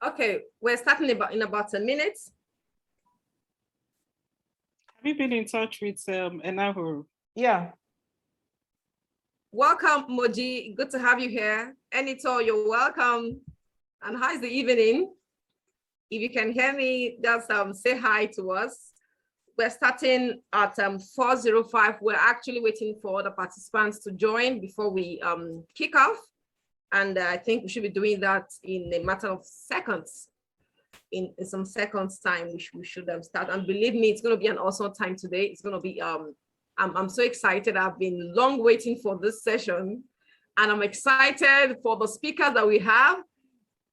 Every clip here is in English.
Okay, we're starting in about 10 minutes. Have you been in touch with Enahuru? Yeah. Welcome, Moji. Good to have you here. Enito, you're welcome. And how's the evening? If you can hear me, just say hi to us. We're starting at 4:05. We're actually waiting for the participants to join before we kick off. And I think we should be doing that in a matter of seconds. In some seconds time, we should start. And believe me, it's going to be an awesome time today. It's going to be, I'm so excited. I've been long waiting for this session. And I'm excited for the speakers that we have.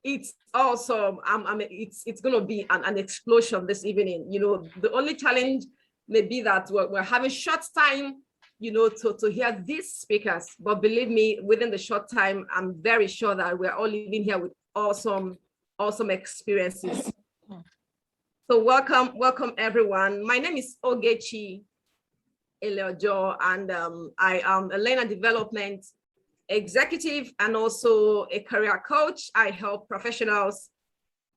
It's awesome. It's going to be an explosion this evening. You know, the only challenge may be that we're having short time, you know, to hear these speakers. But believe me, within the short time, I'm very sure that we're all living here with awesome experiences. So welcome everyone. My name is Ogechi Eleojo, and I am a learner development executive and also a career coach. I help professionals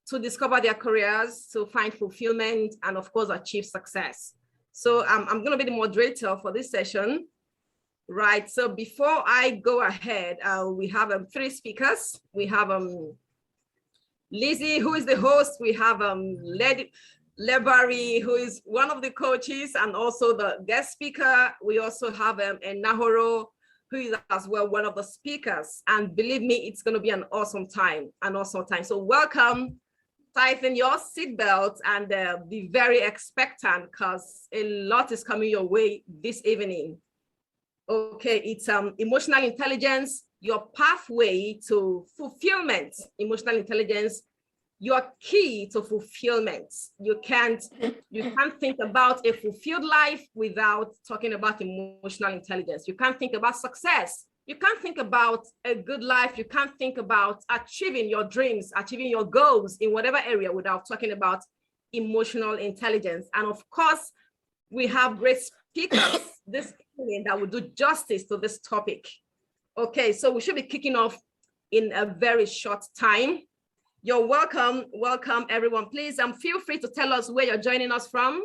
to discover their careers, to find fulfillment, and of course, achieve success. So I'm going to be the moderator for this session, right? So before I go ahead, we have 3 speakers. We have Lizzie, who is the host. We have Lebari, who is one of the coaches and also the guest speaker. We also have Enahoro, who is as well one of the speakers. And believe me, it's going to be an awesome time, So welcome, tighten your seatbelt and be very expectant because a lot is coming your way this evening. Okay, it's emotional intelligence, your pathway to fulfillment. Emotional intelligence, your key to fulfillment. You can't think about a fulfilled life without talking about emotional intelligence. You can't think about success. You can't think about a good life. You can't think about achieving your dreams, achieving your goals in whatever area without talking about emotional intelligence. And of course, we have great speakers this evening that will do justice to this topic. Okay, so we should be kicking off in a very short time. You're welcome everyone. Please feel free to tell us where you're joining us from.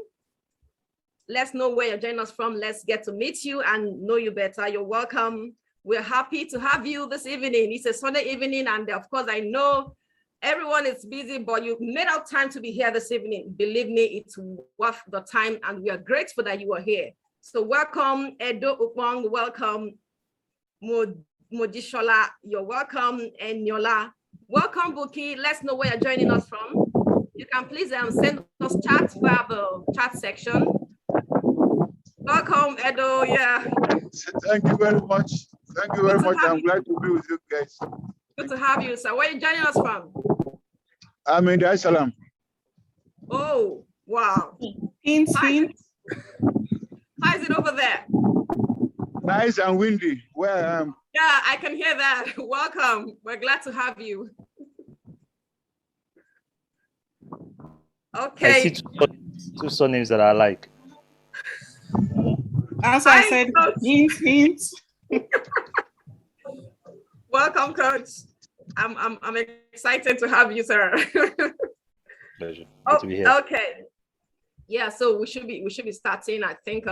Let's know where you're joining us from. Let's get to meet you and know you better. You're welcome. We're happy to have you this evening. It's a Sunday evening, and of course, I know everyone is busy, but you made out time to be here this evening. Believe me, it's worth the time, and we are grateful that you are here. So welcome, Edo Upong, welcome, Mojishola, you're welcome, Enyola. Welcome, Buki. Let's know where you're joining us from. You can please send us chat via the chat section. Welcome, Edo. Yeah. Thank you very much. Thank you very much. I'm glad to be with you guys. Good to have you, sir. Where are you joining us from? I'm in Dar es Salaam. Oh, wow. Hint. How is it over there? Nice and windy where I am. Yeah, I can hear that. Welcome. We're glad to have you. Okay. I see two surnames that I like. As I said, hint. Welcome, Coach. I'm excited to have you, sir. Pleasure. Oh, Good to be here. okay. Yeah, so we should be starting. I think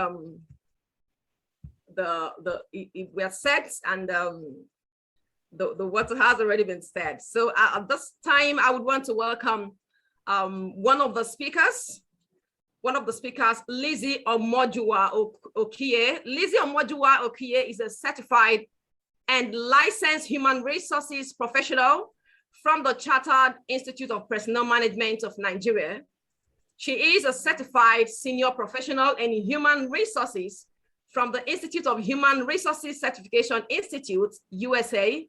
we are set, and the water has already been said. So at this time, I would want to welcome one of the speakers, Lizzie Omojuwa-Okiye. Lizzie Omojuwa-Okiye is a certified and licensed human resources professional from the Chartered Institute of Personnel Management of Nigeria. She is a certified senior professional in human resources from the Institute of Human Resources Certification Institute, USA.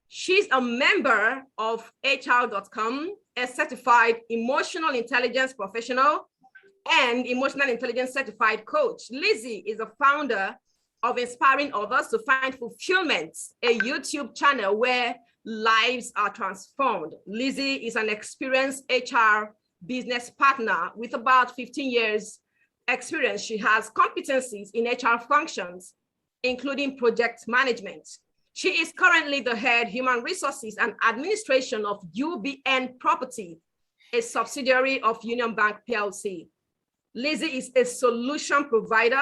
She's a member of HR.com, a certified emotional intelligence professional and emotional intelligence certified coach. Lizzie is a founder of Inspiring Others to Find Fulfillment, a YouTube channel where lives are transformed. Lizzie is an experienced HR business partner with about 15 years experience. She has competencies in HR functions, including project management. She is currently the head Human Resources and Administration of UBN Property, a subsidiary of Union Bank PLC. Lizzie is a solution provider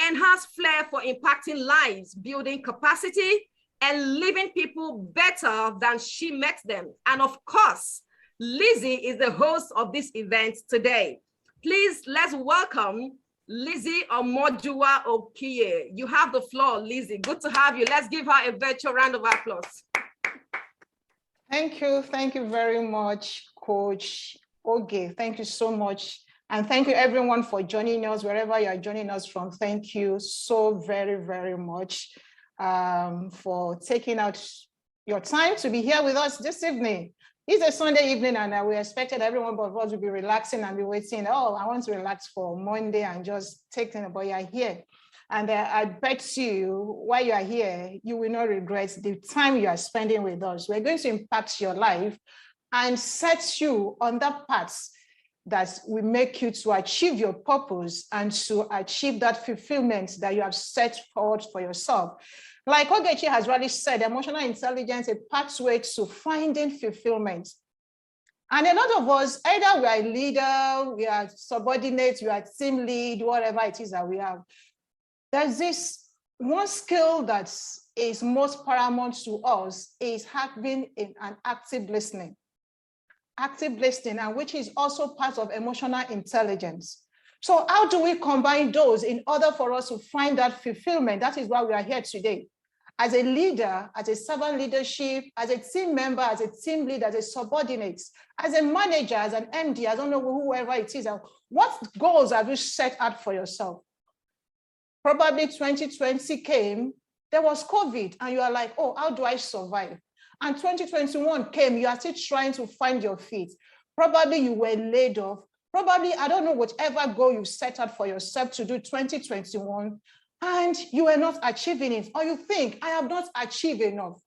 and has flair for impacting lives, building capacity, and leaving people better than she met them. And of course, Lizzie is the host of this event today. Please, let's welcome Lizzie Omojuwa-Okiye. You have the floor, Lizzie. Good to have you. Let's give her a virtual round of applause. Thank you. Thank you very much, Coach Oge. Thank you so much. And thank you everyone for joining us, wherever you are joining us from. Thank you so very, very much for taking out your time to be here with us this evening. It's a Sunday evening and we expected everyone but us to be relaxing and be waiting. Oh, I want to relax for Monday and just take it, but you're here. And I bet you, while you are here, you will not regret the time you are spending with us. We're going to impact your life and set you on that path that will make you to achieve your purpose and to achieve that fulfillment that you have set forward for yourself. Like Ogechi has already said, emotional intelligence is a pathway to finding fulfillment. And a lot of us, either we are a leader, we are subordinates, we are team lead, whatever it is that we have. There's this one skill that is most paramount to us is having an active listening. Active listening, and which is also part of emotional intelligence. So how do we combine those in order for us to find that fulfillment? That is why we are here today. As a leader, as a servant leadership, as a team member, as a team leader, as a subordinate, as a manager, as an MD, I don't know whoever it is, what goals have you set out for yourself? Probably 2020 came, there was COVID, and you are like, oh, how do I survive? And 2021 came, you are still trying to find your feet. Probably you were laid off. Probably, I don't know, whatever goal you set out for yourself to do 2021, and you are not achieving it, or you think, I have not achieved enough.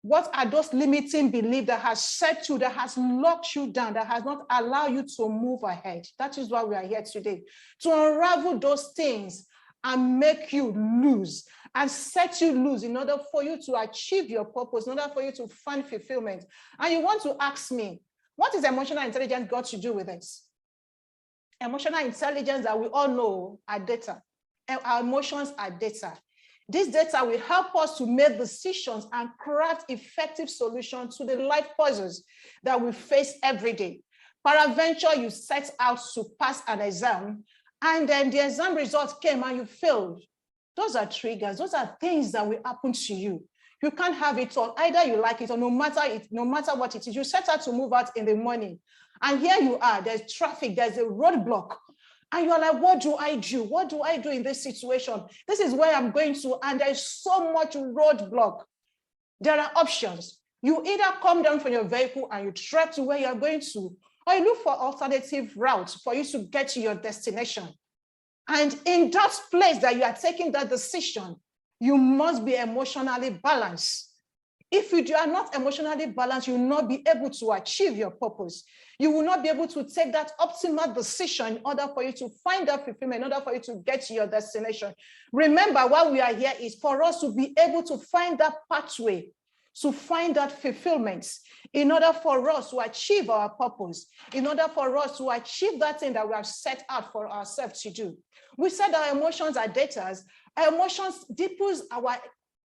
What are those limiting beliefs that has set you, that has locked you down, that has not allowed you to move ahead? That is why we are here today, to unravel those things and make you lose and set you loose in order for you to achieve your purpose, in order for you to find fulfillment. And you want to ask me, what is emotional intelligence got to do with this? Emotional intelligence that we all know are data. And our emotions are data. This data will help us to make decisions and craft effective solutions to the life puzzles that we face every day. Peradventure, you set out to pass an exam, and then the exam results came and you failed. Those are triggers. Those are things that will happen to you. You can't have it all. Either you like it or no matter what it is, you set out to move out in the morning. And here you are, there's traffic, there's a roadblock. And you're like, what do I do? What do I do in this situation? This is where I'm going to, and there's so much roadblock. There are options. You either come down from your vehicle and you trek to where you're going to, or you look for alternative routes for you to get to your destination. And in that place that you are taking that decision, you must be emotionally balanced. If you are not emotionally balanced, you will not be able to achieve your purpose. You will not be able to take that optimal decision in order for you to find that fulfillment, in order for you to get to your destination. Remember, why we are here is for us to be able to find that pathway, to find that fulfillment, in order for us to achieve our purpose, in order for us to achieve that thing that we have set out for ourselves to do. We said our emotions are data. Our emotions deepens our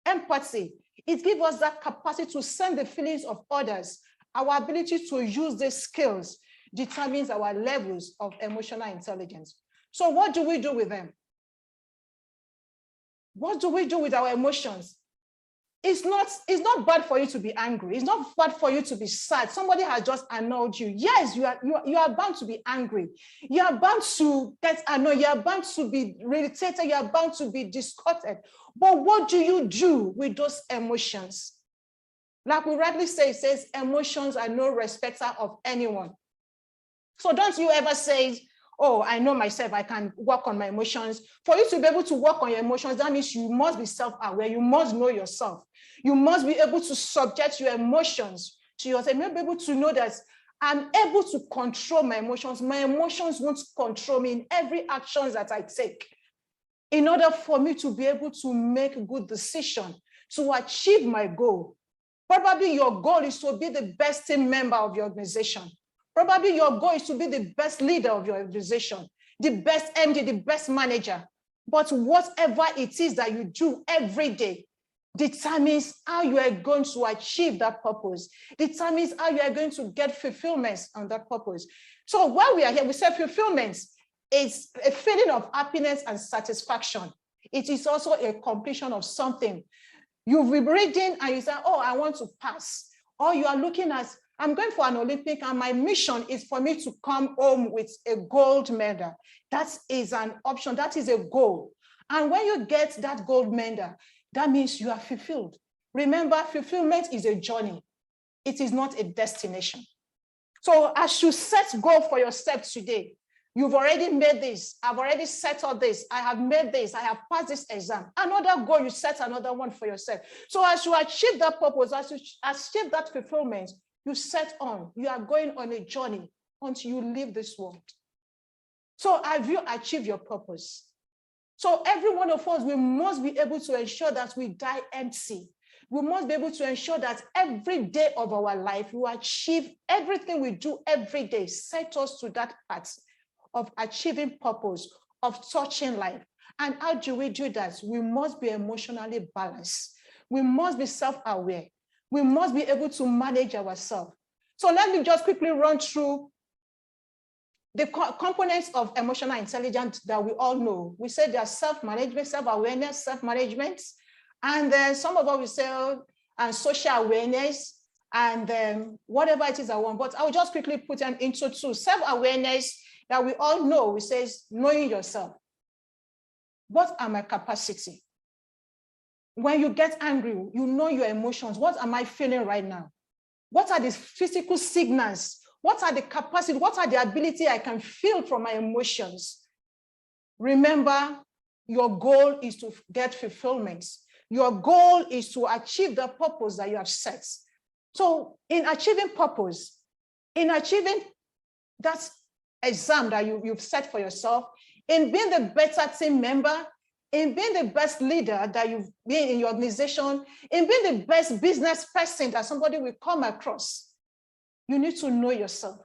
empathy. It gives us that capacity to sense the feelings of others. Our ability to use these skills determines our levels of emotional intelligence. So what do we do with them? What do we do with our emotions? It's not bad for you to be angry. It's not bad for you to be sad. Somebody has just annoyed you. Yes, you are bound to be angry. You are bound to get annoyed. You are bound to be irritated. You are bound to be disgusted. But what do you do with those emotions? Like we rightly say, it says emotions are no respecter of anyone. So don't you ever say, oh, I know myself, I can work on my emotions. For you to be able to work on your emotions, that means you must be self-aware. You must know yourself. You must be able to subject your emotions to yourself. You must be able to know that I'm able to control my emotions. My emotions won't control me in every action that I take. in order for me to be able to make a good decision, to achieve my goal. Probably your goal is to be the best team member of your organization. Probably your goal is to be the best leader of your organization, the best MD, the best manager. But whatever it is that you do every day determines how you are going to achieve that purpose, determines how you are going to get fulfillment on that purpose. So while we are here, we say fulfillment is a feeling of happiness and satisfaction. It is also a completion of something. You've been reading and you say, oh, I want to pass. Or you are looking at, I'm going for an Olympic and my mission is for me to come home with a gold medal. That is an option. That is a goal. And when you get that gold medal, that means you are fulfilled. Remember, fulfillment is a journey. It is not a destination. So as you set goal for yourself today, you've already made this. I've already set all this. I have made this. I have passed this exam. Another goal, you set another one for yourself. So as you achieve that purpose, as you achieve that fulfillment, you set on. You are going on a journey until you leave this world. So have you achieved your purpose? So every one of us, we must be able to ensure that we die empty. We must be able to ensure that every day of our life, we achieve everything we do every day, set us to that path of achieving purpose, of touching life. And how do we do that? We must be emotionally balanced. We must be self-aware. We must be able to manage ourselves. So let me just quickly run through the components of emotional intelligence that we all know. We said there's self-management, self-awareness, self-management, and then some of us will say and social awareness, and whatever it is I want. But I'll just quickly put them into two. Self-awareness that we all know, we say knowing yourself. What are my capacity? When you get angry, you know your emotions. What am I feeling right now? What are the physical signals? What are the capacity? What are the ability I can feel from my emotions? Remember, your goal is to get fulfillment. Your goal is to achieve the purpose that you have set. So in achieving purpose, in achieving that exam that you've set for yourself, in being the better team member, in being the best leader that you've been in your organization, in being the best business person that somebody will come across, you need to know yourself.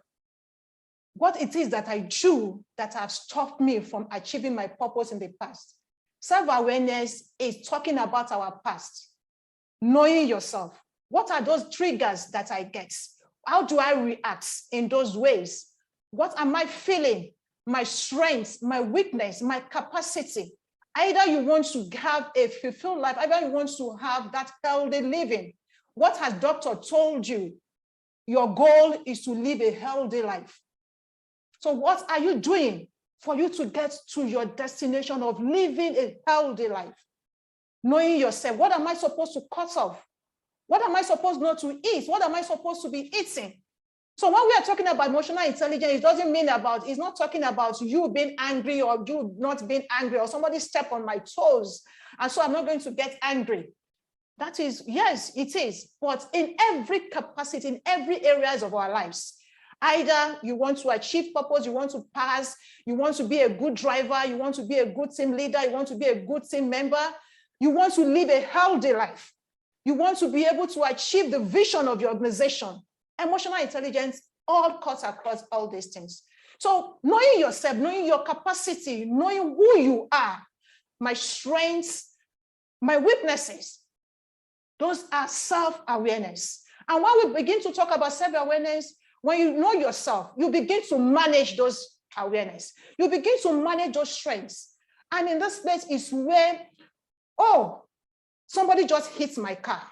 What it is that I do that have stopped me from achieving my purpose in the past. Self-awareness is talking about our past. Knowing yourself. What are those triggers that I get? How do I react in those ways? What am I feeling? My strengths, my weakness, my capacity. Either you want to have a fulfilled life, either you want to have that healthy living. What has doctor told you? Your goal is to live a healthy life. So what are you doing for you to get to your destination of living a healthy life? Knowing yourself, what am I supposed to cut off? What am I supposed not to eat? What am I supposed to be eating? So when we are talking about emotional intelligence, it doesn't mean about, it's not talking about you being angry or you not being angry or somebody step on my toes. And so I'm not going to get angry. That is, yes, it is. But in every capacity, in every areas of our lives, either you want to achieve purpose, you want to pass, you want to be a good driver, you want to be a good team leader, you want to be a good team member, you want to live a healthy life. You want to be able to achieve the vision of your organization. Emotional intelligence all cuts across all these things. So knowing yourself, knowing your capacity, knowing who you are, my strengths, my weaknesses, those are self-awareness. And when we begin to talk about self-awareness, when you know yourself, you begin to manage those awareness. You begin to manage those strengths. And in this place is where, oh, somebody just hit my car.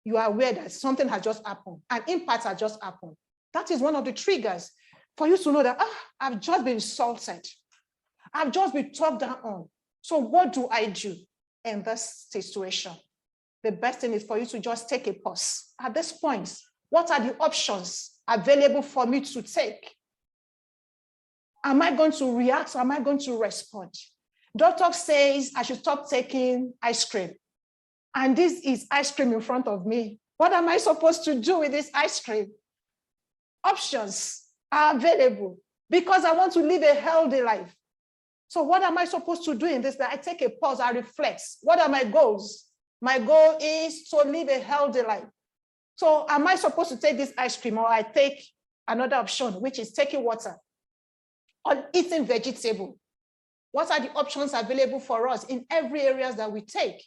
You are aware that something has just happened, an impact has just happened. That is one of the triggers for you to know that, I've just been insulted. I've just been talked down on. So what do I do in this situation? The best thing is for you to just take a pause. At this point, what are the options available for me to take? Am I going to react or am I going to respond? Doctor says I should stop taking ice cream. And this is ice cream in front of me. What am I supposed to do with this ice cream? Options are available because I want to live a healthy life. So what am I supposed to do in this? That I take a pause, I reflect. What are my goals? My goal is to live a healthy life. So am I supposed to take this ice cream, or I take another option, which is taking water or eating vegetable? What are the options available for us in every areas that we take,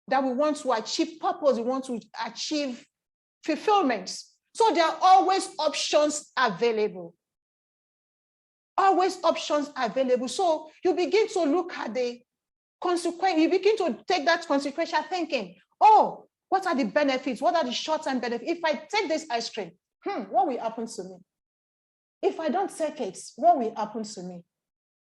that we want to achieve purpose, we want to achieve fulfillment? So there are always options available. Always options available. So you begin to look at the consequence, you begin to take that consequential thinking. Oh, what are the benefits? What are the short-term benefits? If I take this ice cream, what will happen to me? If I don't take it, what will happen to me?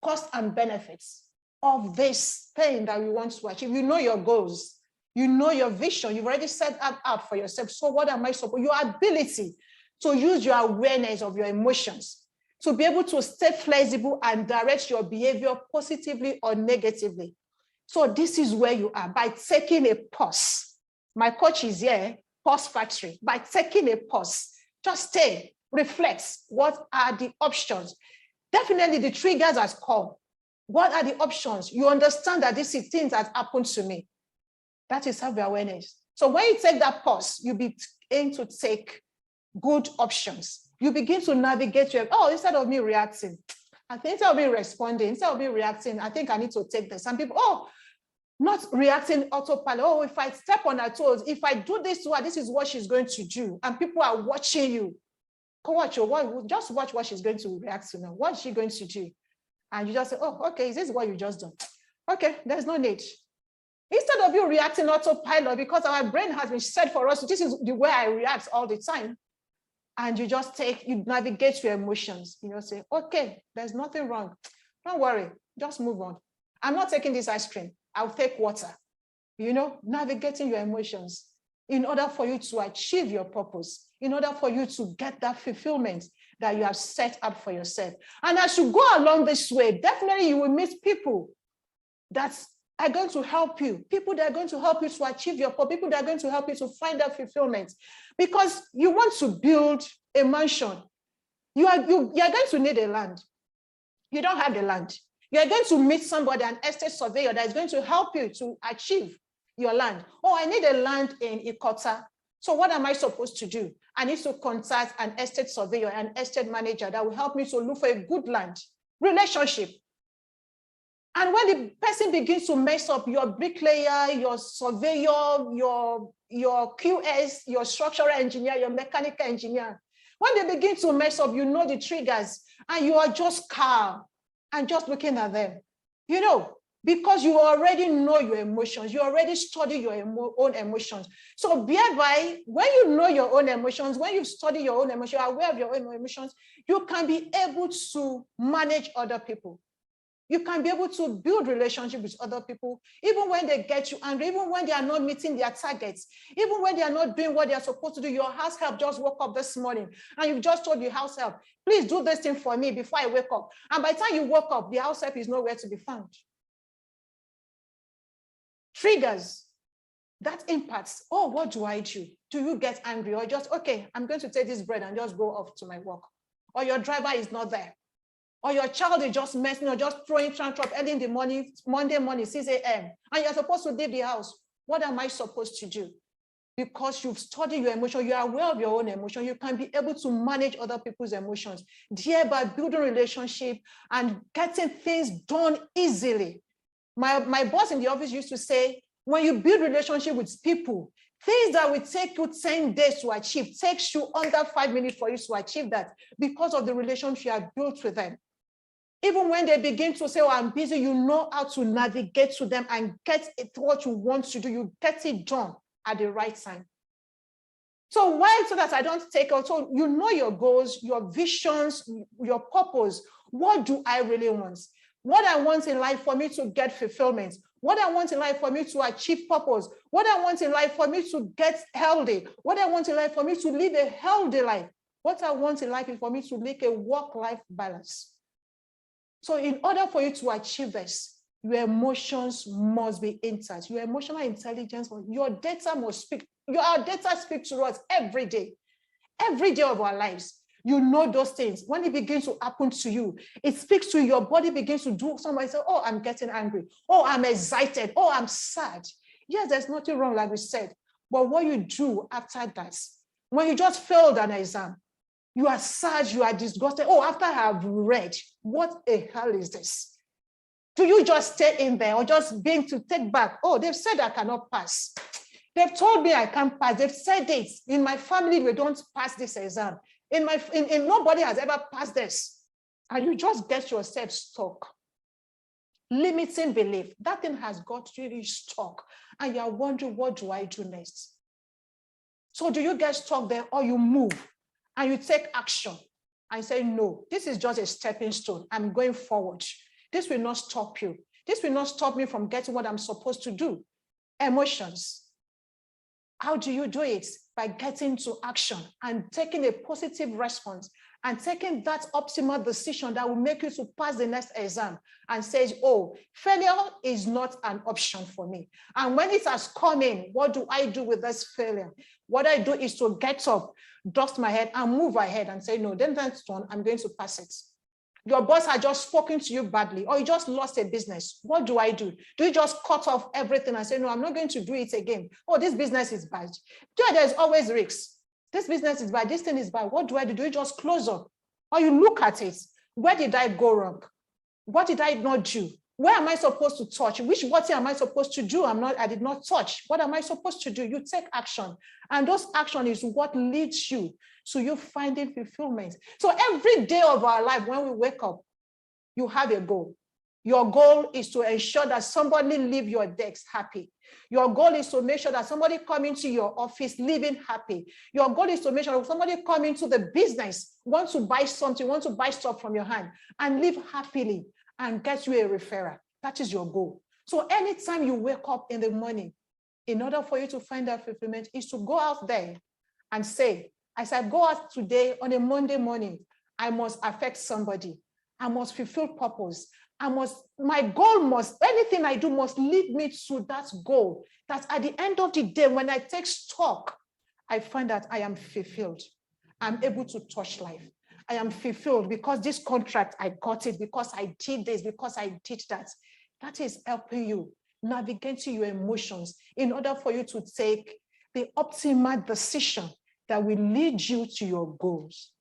Cost and benefits of this thing that we want to achieve. You know your goals. You know your vision. You've already set that out for yourself. So what am I supposed? Your ability to use your awareness of your emotions, to be able to stay flexible and direct your behavior positively or negatively. So this is where you are, by taking a pause. My coach is here, Pause Factory. By taking a pause, just stay, reflect. What are the options? Definitely the triggers has come. What are the options? You understand that this is things that happened to me. That is self-awareness. So when you take that pause, you begin to take good options. You begin to navigate your, instead of me reacting, instead of me responding, instead of me reacting, I think I need to take this. Some people, not reacting autopilot. If I step on her toes, if I do this to her, this is what she's going to do. And people are watching you. Just watch what she's going to react to now. What is she going to do? And you just say, okay, is this what you just done? Okay, there's no need. Instead of you reacting autopilot, because our brain has been set for us, this is the way I react all the time. And you just you navigate your emotions. Say, okay, there's nothing wrong. Don't worry, just move on. I'm not taking this ice cream. I'll take water. Navigating your emotions in order for you to achieve your purpose, in order for you to get that fulfillment that you have set up for yourself. And as you go along this way, definitely you will meet people that are going to help you, people that are going to help you to achieve your purpose, people that are going to help you to find that fulfillment. Because you want to build a mansion. You are going to need a land. You don't have the land. You are going to meet somebody, an estate surveyor, that is going to help you to achieve your land. I need a land in Ikota. So what am I supposed to do? I need to contact an estate surveyor, an estate manager that will help me to look for a good land. Relationship. And when the person begins to mess up, your bricklayer, your surveyor, your QS, your structural engineer, your mechanical engineer, when they begin to mess up, you know the triggers, and you are just calm and just looking at them, because you already know your emotions, you already study your own emotions. So thereby, when you know your own emotions, when you study your own emotions, you are aware of your own emotions, you can be able to manage other people. You can be able to build relationships with other people, even when they get you angry, even when they are not meeting their targets, even when they are not doing what they are supposed to do. Your house help just woke up this morning and you've just told your house help, please do this thing for me before I wake up. And by the time you woke up, the house help is nowhere to be found. Triggers, that impacts, what do I do? Do you get angry, or just, okay, I'm going to take this bread and just go off to my work? Or your driver is not there? Or your child is just messing or just throwing tantrum early in the morning, Monday morning, 6 a.m. And you're supposed to leave the house. What am I supposed to do? Because you've studied your emotion, you are aware of your own emotion, you can be able to manage other people's emotions, thereby building relationship and getting things done easily. My boss in the office used to say, when you build relationship with people, things that will take you 10 days to achieve takes you under 5 minutes for you to achieve that, because of the relationship you have built with them. Even when they begin to say, I'm busy, you know how to navigate to them and get it what you want to do. You get it done at the right time. So why? So that I don't take out. So you know your goals, your visions, your purpose. What do I really want? What I want in life for me to get fulfillment. What I want in life for me to achieve purpose. What I want in life for me to get healthy. What I want in life for me to live a healthy life. What I want in life is for me to make a work-life balance. So in order for you to achieve this, your emotions must be intact. Your emotional intelligence, your data must speak. Your data speaks to us every day of our lives. You know those things. When it begins to happen to you, it speaks to you. Your body begins to do. Somebody say, oh, I'm getting angry. Oh, I'm excited. Oh, I'm sad. Yes, there's nothing wrong, like we said. But what you do after that, when you just failed an exam, you are sad, you are disgusted. Oh, after I have read, what the hell is this? Do you just stay in there or just being to take back? Oh, they've said I cannot pass. They've told me I can't pass. They've said it. In my family, we don't pass this exam. Nobody has ever passed this. And you just get yourself stuck. Limiting belief. That thing has got really stuck. And you're wondering, what do I do next? So do you get stuck there, or you move and you take action and say, no, this is just a stepping stone. I'm going forward. This will not stop you. This will not stop me from getting what I'm supposed to do. Emotions. How do you do it? By getting to action and taking a positive response and taking that optimal decision that will make you to pass the next exam and says, oh, failure is not an option for me. And when it has come in, what do I do with this failure? What I do is to get up, dust my head and move ahead and say, no, then that's done, I'm going to pass it. Your boss had just spoken to you badly, or you just lost a business. What do I do? Do you just cut off everything and say, no, I'm not going to do it again? Oh, this business is bad. Yeah, there's always risks. This business is bad. This thing is bad. What do I do? Do you just close up? Or you look at it. Where did I go wrong? What did I not do? Where am I supposed to touch? What am I supposed to do? I did not touch. What am I supposed to do? You take action. And those action is what leads you to you finding fulfillment. So every day of our life, when we wake up, you have a goal. Your goal is to ensure that somebody leave your desk happy. Your goal is to make sure that somebody come into your office living happy. Your goal is to make sure that somebody come into the business, want to buy something, want to buy stuff from your hand and live happily and get you a referral. That is your goal. So anytime you wake up in the morning, in order for you to find that fulfillment, is to go out there and say, as I go out today on a Monday morning, I must affect somebody. I must fulfill purpose. My goal must, anything I do must lead me to that goal. That at the end of the day, when I take stock, I find that I am fulfilled. I'm able to touch life. I am fulfilled because this contract, I got it, because I did this, because I did that. That is helping you navigate your emotions in order for you to take the optimal decision that will lead you to your goals.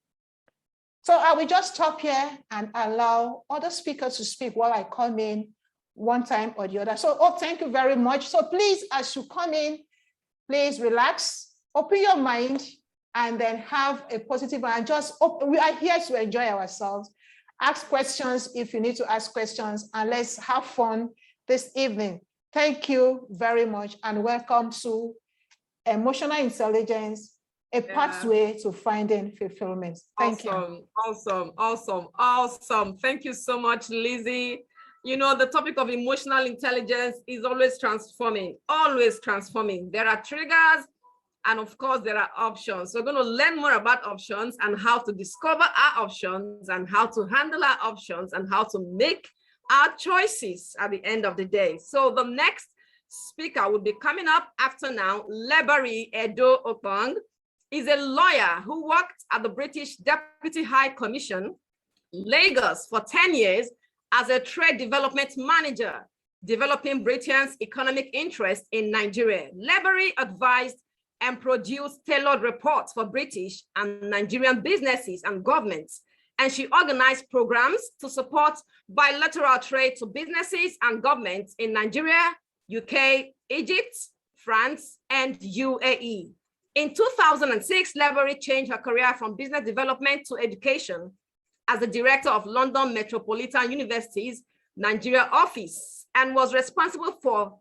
So I will just stop here and allow other speakers to speak while I come in one time or the other. So, thank you very much. So please, as you come in, please relax, open your mind, and then have a positive and we are here to enjoy ourselves. Ask questions if you need to ask questions, and let's have fun this evening. Thank you very much, and welcome to Emotional Intelligence, a pathway to finding fulfillment. Thank you. Awesome. Thank you so much, Lizzie. You know, the topic of emotional intelligence is always transforming. There are triggers, and of course, there are options. So we're going to learn more about options and how to discover our options and how to handle our options and how to make our choices at the end of the day. So the next speaker will be coming up after now. Lebari Edo-Okong is a lawyer who worked at the British Deputy High Commission, Lagos, for 10 years as a trade development manager, developing Britain's economic interest in Nigeria. Lebari advised and produced tailored reports for British and Nigerian businesses and governments. And she organized programs to support bilateral trade to businesses and governments in Nigeria, UK, Egypt, France, and UAE. In 2006, Lebari changed her career from business development to education as the director of London Metropolitan University's Nigeria office and was responsible for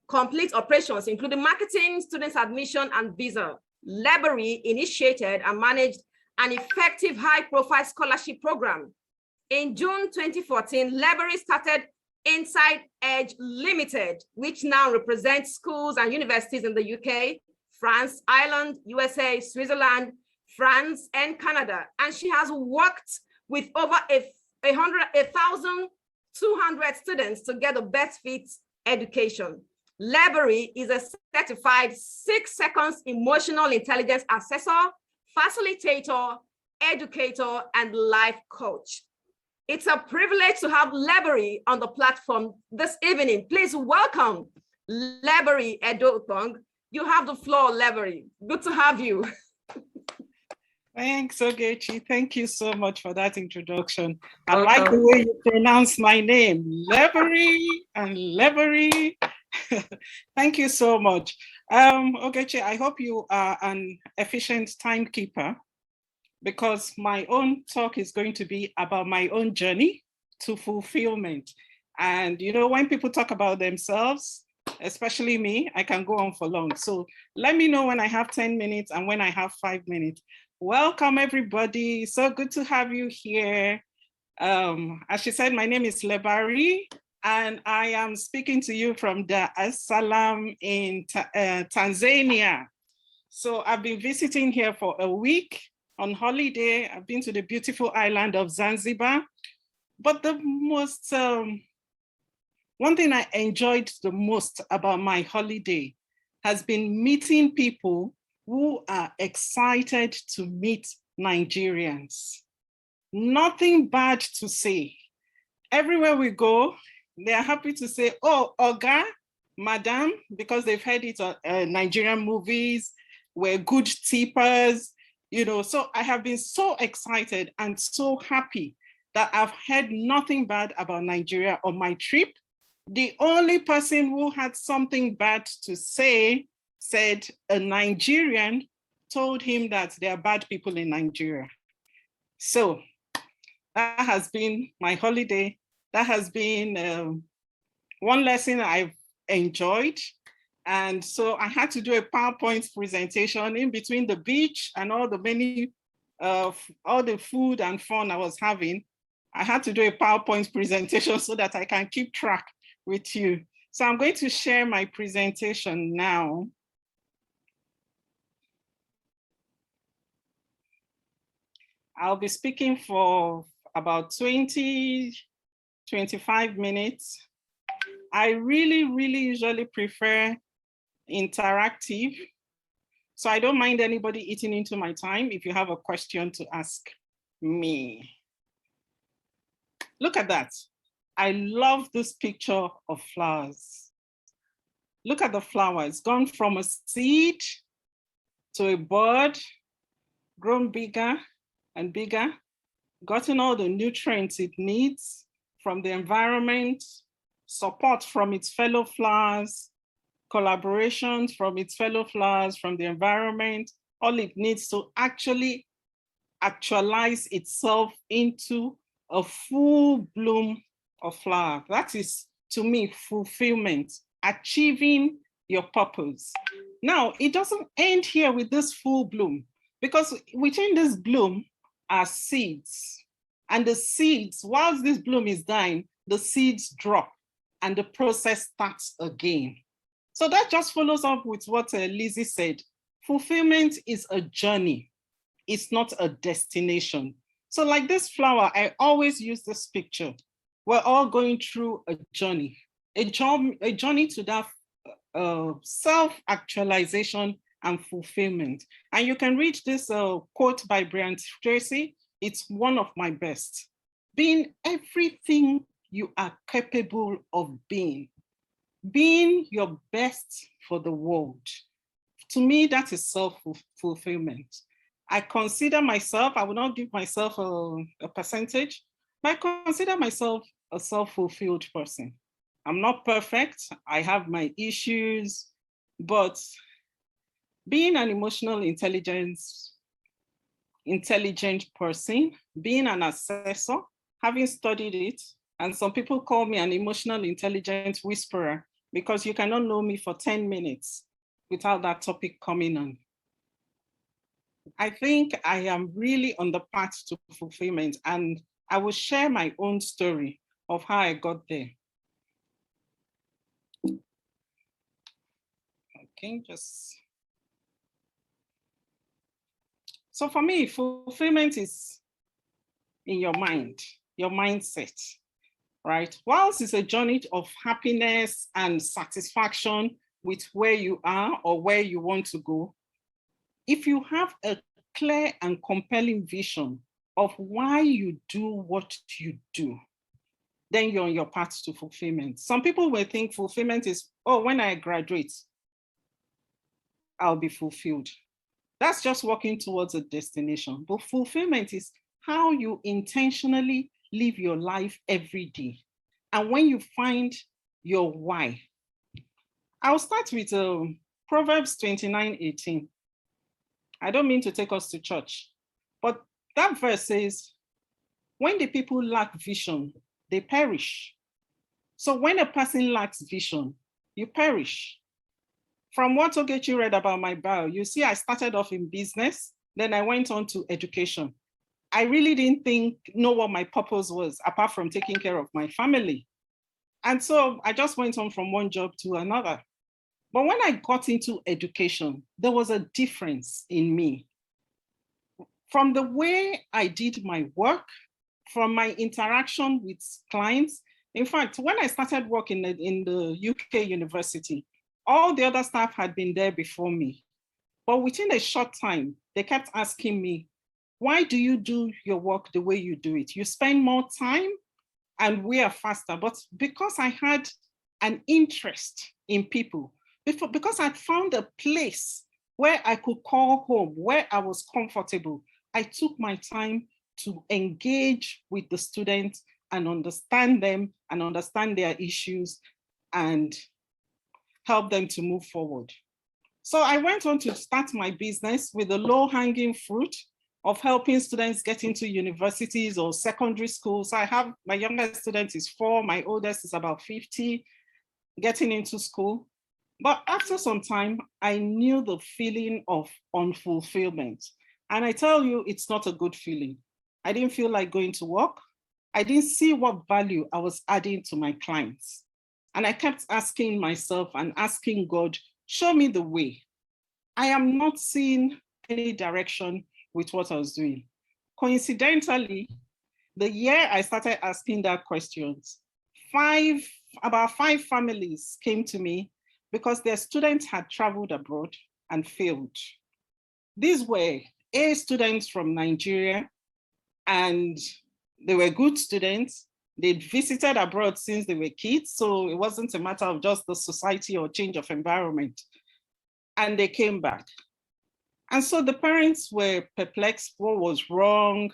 complete operations, including marketing, students admission, and visa. Lebari initiated and managed an effective high-profile scholarship program. In June 2014, Lebari started Inside Edge Limited, which now represents schools and universities in the UK, France, Ireland, USA, Switzerland, France, and Canada. And she has worked with over 1,200 students to get the best fit education. Lebari is a certified 6 seconds emotional intelligence assessor, facilitator, educator, and life coach. It's a privilege to have Lebari on the platform this evening. Please welcome Lebari Edotong. You have the floor, Lebari. Good to have you. Thanks, Ogechi. Thank you so much for that introduction. I like the way you pronounce my name, Lebari and Lebari. Thank you so much. Ogechi, I hope you are an efficient timekeeper, because my own talk is going to be about my own journey to fulfillment. And you know, when people talk about themselves, especially me, I can go on for long. So let me know when I have 10 minutes and when I have 5 minutes. Welcome, everybody. So good to have you here. As she said, my name is Lebari, and I am speaking to you from Dar es Salaam in Tanzania. So I've been visiting here for a week on holiday. I've been to the beautiful island of Zanzibar. But the most, one thing I enjoyed the most about my holiday has been meeting people who are excited to meet Nigerians. Nothing bad to say. Everywhere we go, they are happy to say, oh, Oga, Madam, because they've heard it on Nigerian movies, we're good tippers, you know. So I have been so excited and so happy that I've heard nothing bad about Nigeria on my trip. The only person who had something bad to say said a Nigerian told him that there are bad people in Nigeria. So that has been my holiday. That has been one lesson I've enjoyed. And so I had to do a PowerPoint presentation in between the beach and all the many, all the food and fun I was having. I had to do a PowerPoint presentation so that I can keep track with you. So I'm going to share my presentation now. I'll be speaking for about 20, 25 minutes. I really usually prefer interactive. So I don't mind anybody eating into my time if you have a question to ask me. Look at that. I love this picture of flowers. Look at the flower. It's gone from a seed to a bud, grown bigger and bigger, gotten all the nutrients it needs from the environment, support from its fellow flowers, collaborations from its fellow flowers, from the environment. All it needs to actually actualize itself into a full bloom of flower. That is, to me, fulfillment, achieving your purpose. Now, it doesn't end here with this full bloom, because within this bloom are seeds. And the seeds, whilst this bloom is dying, the seeds drop and the process starts again. So that just follows up with what Lizzie said. Fulfillment is a journey. It's not a destination. So like this flower, I always use this picture. We're all going through a journey to that self-actualization and fulfillment. And you can read this quote by Brian Tracy. It's one of my best. Being everything you are capable of being your best for the world. To me, that is self-fulfillment. I consider myself, I will not give myself a percentage, but I consider myself a self-fulfilled person. I'm not perfect, I have my issues, but being an emotional intelligent person, being an assessor, having studied it, and some people call me an emotional intelligence whisperer because you cannot know me for 10 minutes without that topic coming on. I think I am really on the path to fulfillment, and I will share my own story of how I got there. Okay, so for me, fulfillment is in your mind, your mindset, right? Whilst it's a journey of happiness and satisfaction with where you are or where you want to go, if you have a clear and compelling vision of why you do what you do, then you're on your path to fulfillment. Some people will think fulfillment is, oh, when I graduate, I'll be fulfilled. That's just working towards a destination. But fulfillment is how you intentionally live your life every day. And when you find your why. I'll start with Proverbs 29:18. I don't mean to take us to church, but that verse says, when the people lack vision, they perish. So when a person lacks vision, you perish. From what Ogechi read about my bio, you see I started off in business, then I went on to education. I really didn't know what my purpose was, apart from taking care of my family. And so I just went on from one job to another. But when I got into education, there was a difference in me. From the way I did my work, from my interaction with clients. In fact, when I started working in the UK university, all the other staff had been there before me. But within a short time, they kept asking me, why do you do your work the way you do it? You spend more time and we are faster. But because I had an interest in people, because I found a place where I could call home, where I was comfortable, I took my time to engage with the students and understand them and understand their issues and help them to move forward. So I went on to start my business with the low-hanging fruit of helping students get into universities or secondary schools. I have, my youngest student is 4, my oldest is about 50, getting into school. But after some time, I knew the feeling of unfulfillment. And I tell you, it's not a good feeling. I didn't feel like going to work. I didn't see what value I was adding to my clients. And I kept asking myself and asking God, show me the way. I am not seeing any direction with what I was doing. Coincidentally, the year I started asking that questions, about five families came to me because their students had traveled abroad and failed. These were A, students from Nigeria, and they were good students. They'd visited abroad since they were kids, so it wasn't a matter of just the society or change of environment. And they came back. And so the parents were perplexed, what was wrong?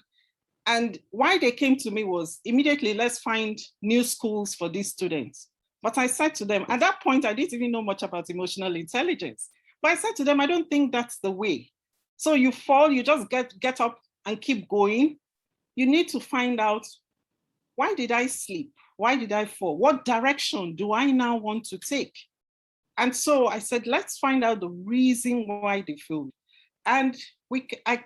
And why they came to me was immediately, let's find new schools for these students. But I said to them, at that point, I didn't even know much about emotional intelligence. But I said to them, I don't think that's the way. So you fall, you just get up and keep going. You need to find out, why did I sleep? Why did I fall? What direction do I now want to take? And so I said, let's find out the reason why they failed. And I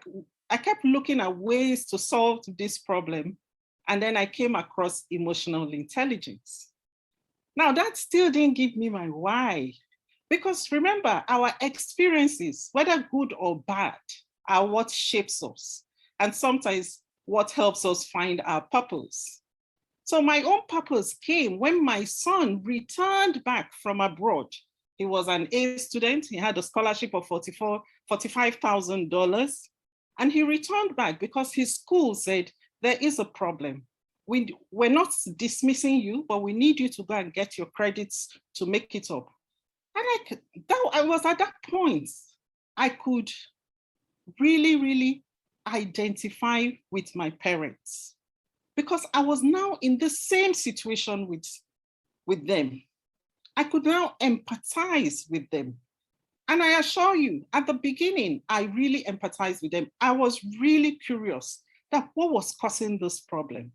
kept looking at ways to solve this problem. And then I came across emotional intelligence. Now that still didn't give me my why. Because remember, our experiences, whether good or bad, are what shapes us. And sometimes what helps us find our purpose. So my own purpose came when my son returned back from abroad. He was an A student. He had a scholarship of $45,000. And he returned back because his school said, there is a problem. We're not dismissing you, but we need you to go and get your credits to make it up. And I was at that point, I could really, really identify with my parents because I was now in the same situation with them. I could now empathize with them. And I assure you, at the beginning, I really empathized with them. I was really curious that what was causing this problem.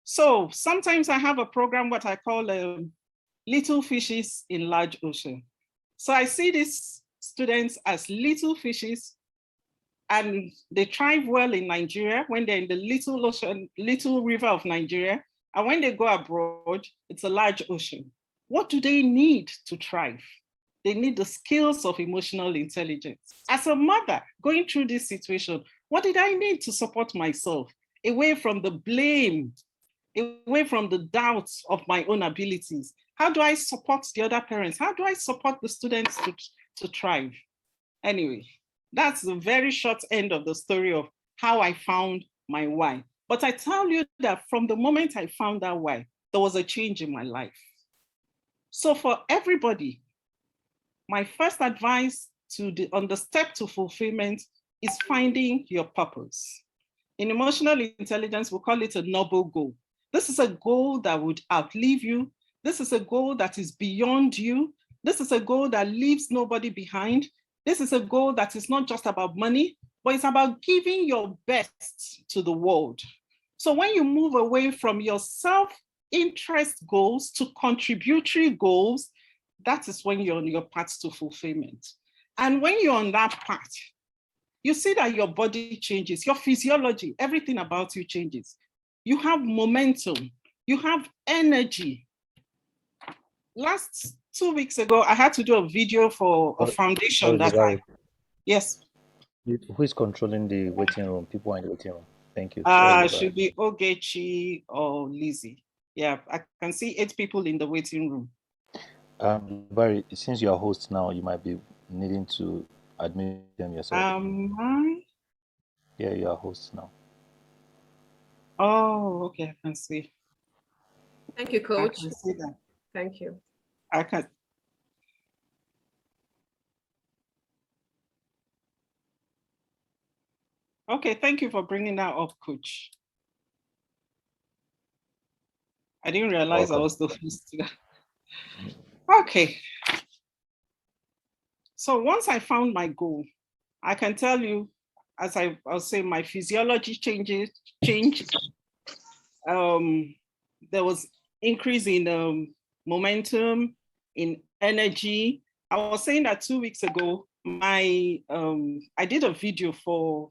So sometimes I have a program, what I call Little Fishes in Large Ocean. So I see these students as little fishes, and they thrive well in Nigeria when they're in the little river of Nigeria. And when they go abroad, it's a large ocean. What do they need to thrive? They need the skills of emotional intelligence. As a mother going through this situation, what did I need to support myself? Away from the blame, away from the doubts of my own abilities. How do I support the other parents? How do I support the students to thrive? Anyway, That's the very short end of the story of how I found my why. But I tell you that from the moment I found that why, there was a change in my life. So for everybody, my first advice on the step to fulfillment is finding your purpose. In emotional intelligence, we call it a noble goal. This is a goal that would outlive you. This is a goal that is beyond you. This is a goal that leaves nobody behind. This is a goal that is not just about money, but it's about giving your best to the world. So when you move away from your self-interest goals to contributory goals, that is when you're on your path to fulfillment. And when you're on that path, you see that your body changes, your physiology, everything about you changes. You have momentum, you have energy. Last 2 weeks ago, I had to do a video for a foundation that yes. Who is controlling the waiting room? People are in the waiting room. Thank you. Should be Ogechi or Lizzie. Yeah, I can see 8 people in the waiting room. Barry, since you are host now, you might be needing to admit them yourself. Yeah, you are host now. Oh, okay, I can see. Thank you, Coach. I can see that. Thank you. I can. Okay, thank you for bringing that up, Coach. I didn't realize I was the host. Okay. So once I found my goal, I can tell you, as I'll say, my physiology changed. There was increase in momentum, in energy. I was saying that 2 weeks ago, I did a video for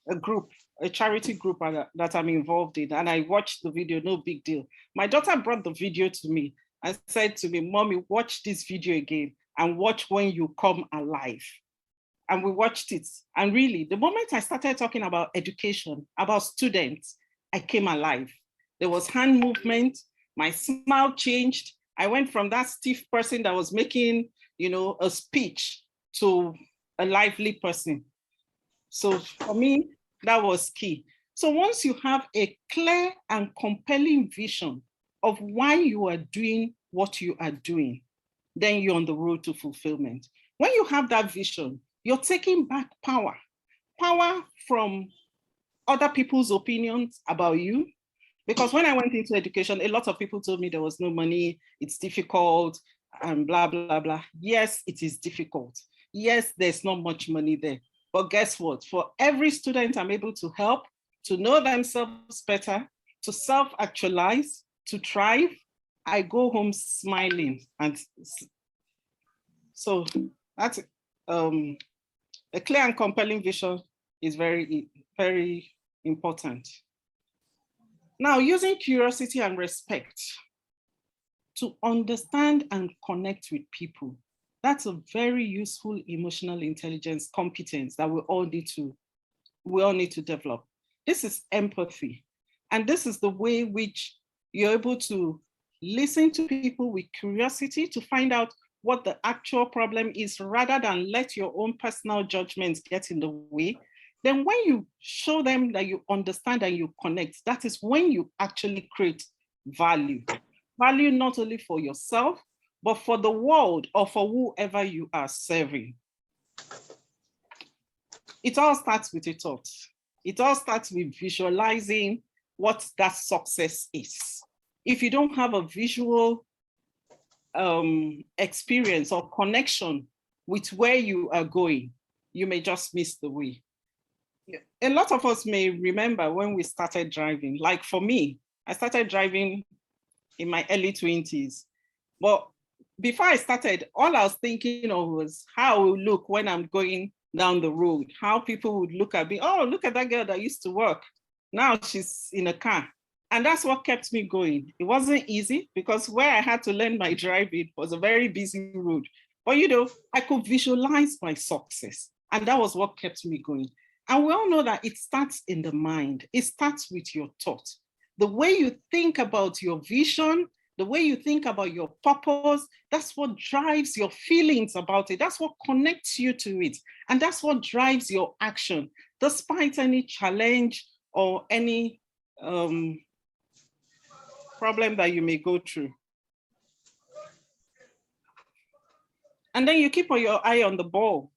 a group, a charity group that I'm involved in, and I watched the video, no big deal. My daughter brought the video to me and said to me, "Mommy, watch this video again and watch when you come alive." And we watched it. And really, the moment I started talking about education, about students, I came alive. There was hand movement, my smile changed. I went from that stiff person that was making, a speech to a lively person. So for me, that was key. So once you have a clear and compelling vision of why you are doing what you are doing, then you're on the road to fulfillment. When you have that vision, you're taking back power from other people's opinions about you. Because when I went into education, a lot of people told me there was no money, it's difficult, and blah, blah, blah. Yes, it is difficult. Yes, there's not much money there. But guess what? For every student I'm able to help, to know themselves better, to self-actualize, to thrive, I go home smiling. And so that's a clear and compelling vision is very, very important. Now, using curiosity and respect to understand and connect with people, that's a very useful emotional intelligence competence that we all need to develop. This is empathy. And this is the way which you're able to listen to people with curiosity to find out what the actual problem is rather than let your own personal judgments get in the way. Then when you show them that you understand and you connect, that is when you actually create value. Value not only for yourself, but for the world or for whoever you are serving. It all starts with a thought. It all starts with visualizing what that success is. If you don't have a visual experience or connection with where you are going, you may just miss the way. A lot of us may remember when we started driving. Like for me, I started driving in my early 20s. But before I started, all I was thinking of was how I will look when I'm going down the road, how people would look at me. Oh, look at that girl that used to work. Now she's in a car. And that's what kept me going. It wasn't easy because where I had to learn my driving was a very busy road. But I could visualize my success. And that was what kept me going. And we all know that it starts in the mind. It starts with your thought. The way you think about your vision the way you think about your purpose, that's what drives your feelings about it. That's what connects you to it. And that's what drives your action, despite any challenge or any problem that you may go through. And then you keep your eye on the ball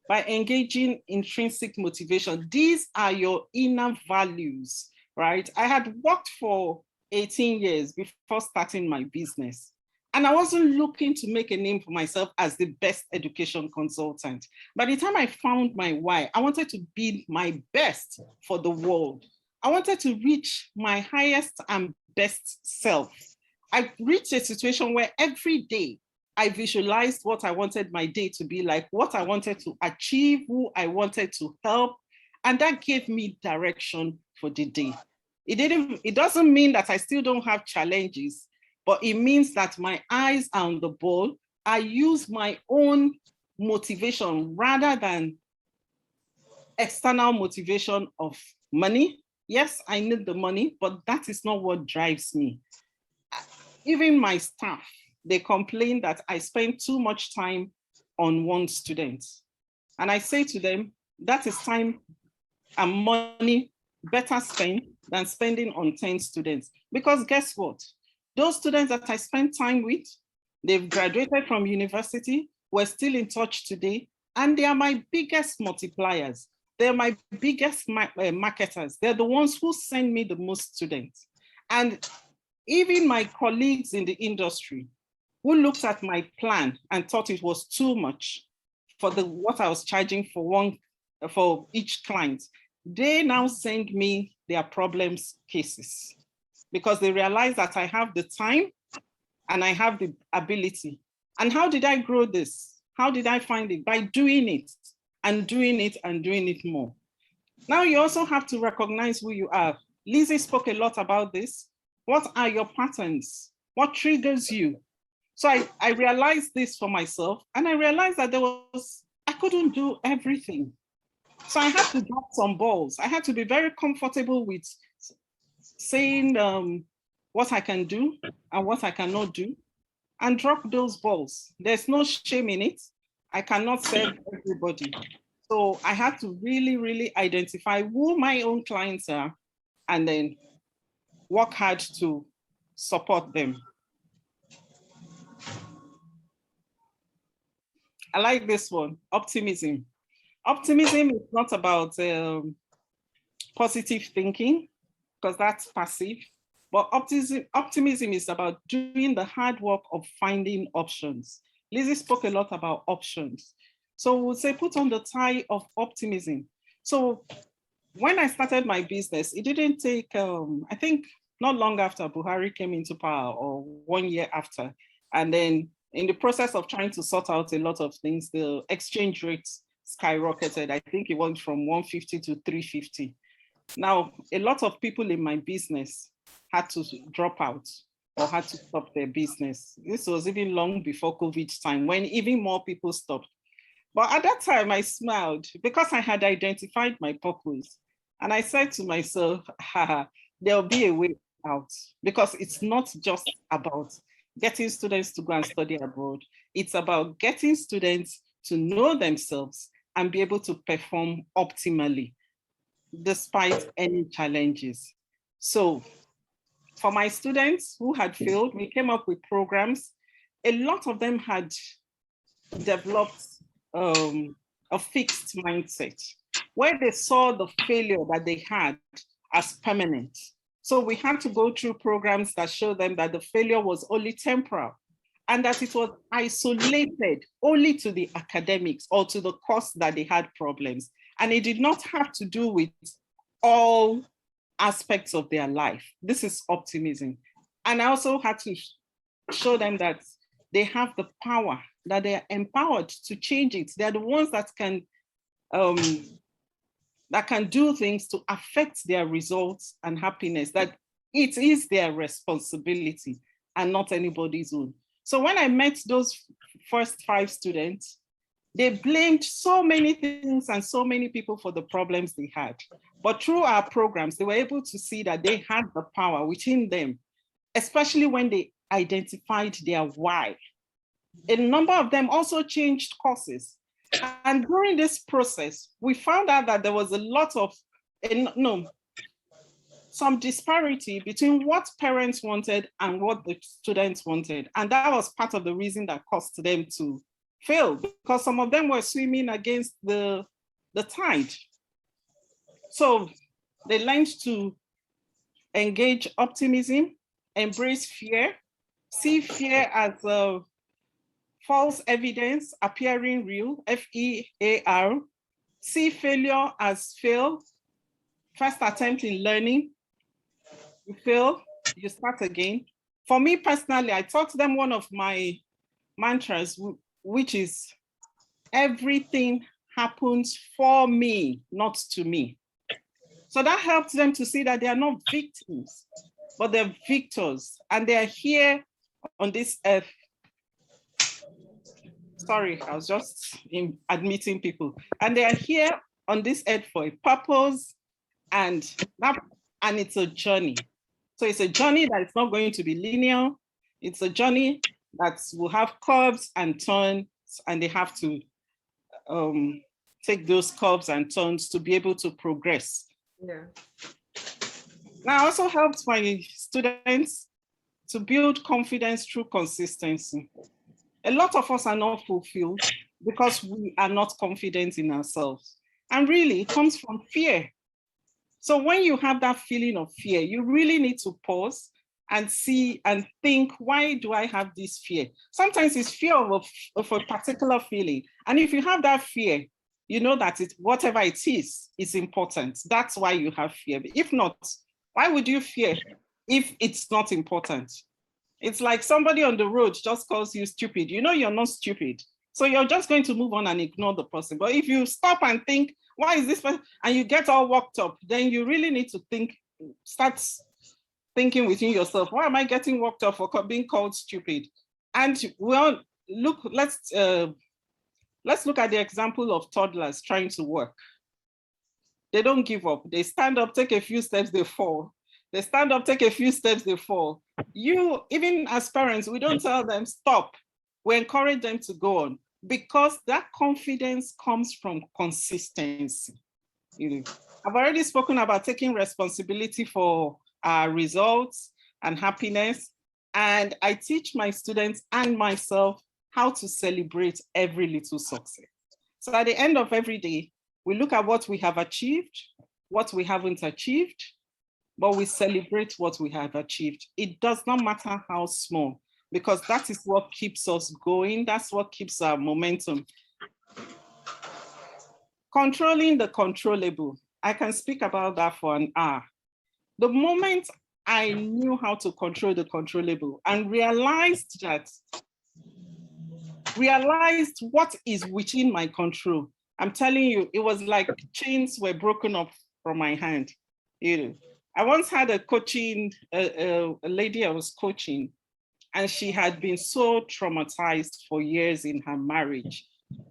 by engaging intrinsic motivation. These are your inner values, right? I had worked for 18 years before starting my business. And I wasn't looking to make a name for myself as the best education consultant. By the time I found my why, I wanted to be my best for the world. I wanted to reach my highest and best self. I reached a situation where every day I visualized what I wanted my day to be like, what I wanted to achieve, who I wanted to help. And that gave me direction for the day. It doesn't mean that I still don't have challenges, but it means that my eyes are on the ball. I use my own motivation rather than external motivation of money. Yes, I need the money, but that is not what drives me. Even my staff, they complain that I spend too much time on one student. And I say to them, that is time and money better spent than spending on 10 students. Because guess what? Those students that I spend time with, they've graduated from university, we're still in touch today, and they are my biggest multipliers. They're my biggest marketers. They're the ones who send me the most students. And even my colleagues in the industry who looked at my plan and thought it was too much for what I was charging for each client, they now send me their problems cases because they realize that I have the time and I have the ability. And how did I grow this? How did I find it? By doing it and doing it and doing it more. Now you also have to recognize who you are. Lizzie spoke a lot about this. What are your patterns? What triggers you? So I realized this for myself, and I realized that I couldn't do everything. So I had to drop some balls. I had to be very comfortable with saying what I can do and what I cannot do, and drop those balls. There's no shame in it. I cannot serve everybody. So I had to really, really identify who my own clients are and then work hard to support them. I like this one, optimism. Optimism is not about positive thinking, because that's passive, but optimism is about doing the hard work of finding options. Lizzie spoke a lot about options. So we'll say put on the tie of optimism. So when I started my business, it didn't take, I think not long after Buhari came into power or 1 year after. And then in the process of trying to sort out a lot of things, the exchange rates skyrocketed. I think it went from 150 to 350. Now, a lot of people in my business had to drop out or had to stop their business. This was even long before COVID time, when even more people stopped. But at that time, I smiled because I had identified my purpose. And I said to myself, there'll be a way out, because it's not just about getting students to go and study abroad. It's about getting students to know themselves and be able to perform optimally despite any challenges. So for my students who had failed, we came up with programs. A lot of them had developed a fixed mindset where they saw the failure that they had as permanent. So we had to go through programs that showed them that the failure was only temporal and that it was isolated only to the academics or to the course that they had problems. And it did not have to do with all aspects of their life. This is optimism. And I also had to show them that they have the power, that they are empowered to change it. They're the ones that can do things to affect their results and happiness, that it is their responsibility and not anybody's own. So when I met those first 5 students, they blamed so many things and so many people for the problems they had. But through our programs, they were able to see that they had the power within them, especially when they identified their why. A number of them also changed courses. And during this process, we found out that there was a lot of, some disparity between what parents wanted and what the students wanted. And that was part of the reason that caused them to fail, because some of them were swimming against the tide. So they learned to engage optimism, embrace fear, see fear as a false evidence appearing real, FEAR, see failure as fail, first attempt in learning, you fail, you start again. For me personally, I taught them one of my mantras, which is everything happens for me, not to me. So that helps them to see that they are not victims, but they're victors, and they're here on this earth. Sorry, I was just admitting people. And they are here on this earth for a purpose, and it's a journey. So it's a journey that is not going to be linear. It's a journey that will have curves and turns, and they have to take those curves and turns to be able to progress. Yeah. Now, I also helps my students to build confidence through consistency. A lot of us are not fulfilled because we are not confident in ourselves. And really, it comes from fear. So when you have that feeling of fear, you really need to pause and see and think, why do I have this fear? Sometimes it's fear of a particular feeling. And if you have that fear, you know that whatever it is important. That's why you have fear. If not, why would you fear if it's not important? It's like somebody on the road just calls you stupid. You know you're not stupid. So you're just going to move on and ignore the person. But if you stop and think, why is this person? And you get all worked up, then you really need to think, start thinking within yourself, why am I getting worked up for being called stupid? And well, look, let's look at the example of toddlers trying to work. They don't give up. They stand up, take a few steps, they fall. They stand up, take a few steps, they fall. Even as parents, we don't tell them stop. We encourage them to go on, because that confidence comes from consistency. I've already spoken about taking responsibility for our results and happiness. And I teach my students and myself how to celebrate every little success. So at the end of every day, we look at what we have achieved, what we haven't achieved, but we celebrate what we have achieved. It does not matter how small, because that is what keeps us going. That's what keeps our momentum. Controlling the controllable. I can speak about that for an hour. The moment I knew how to control the controllable and realized what is within my control, I'm telling you, it was like chains were broken up from my hand. I once had a lady I was coaching, and she had been so traumatized for years in her marriage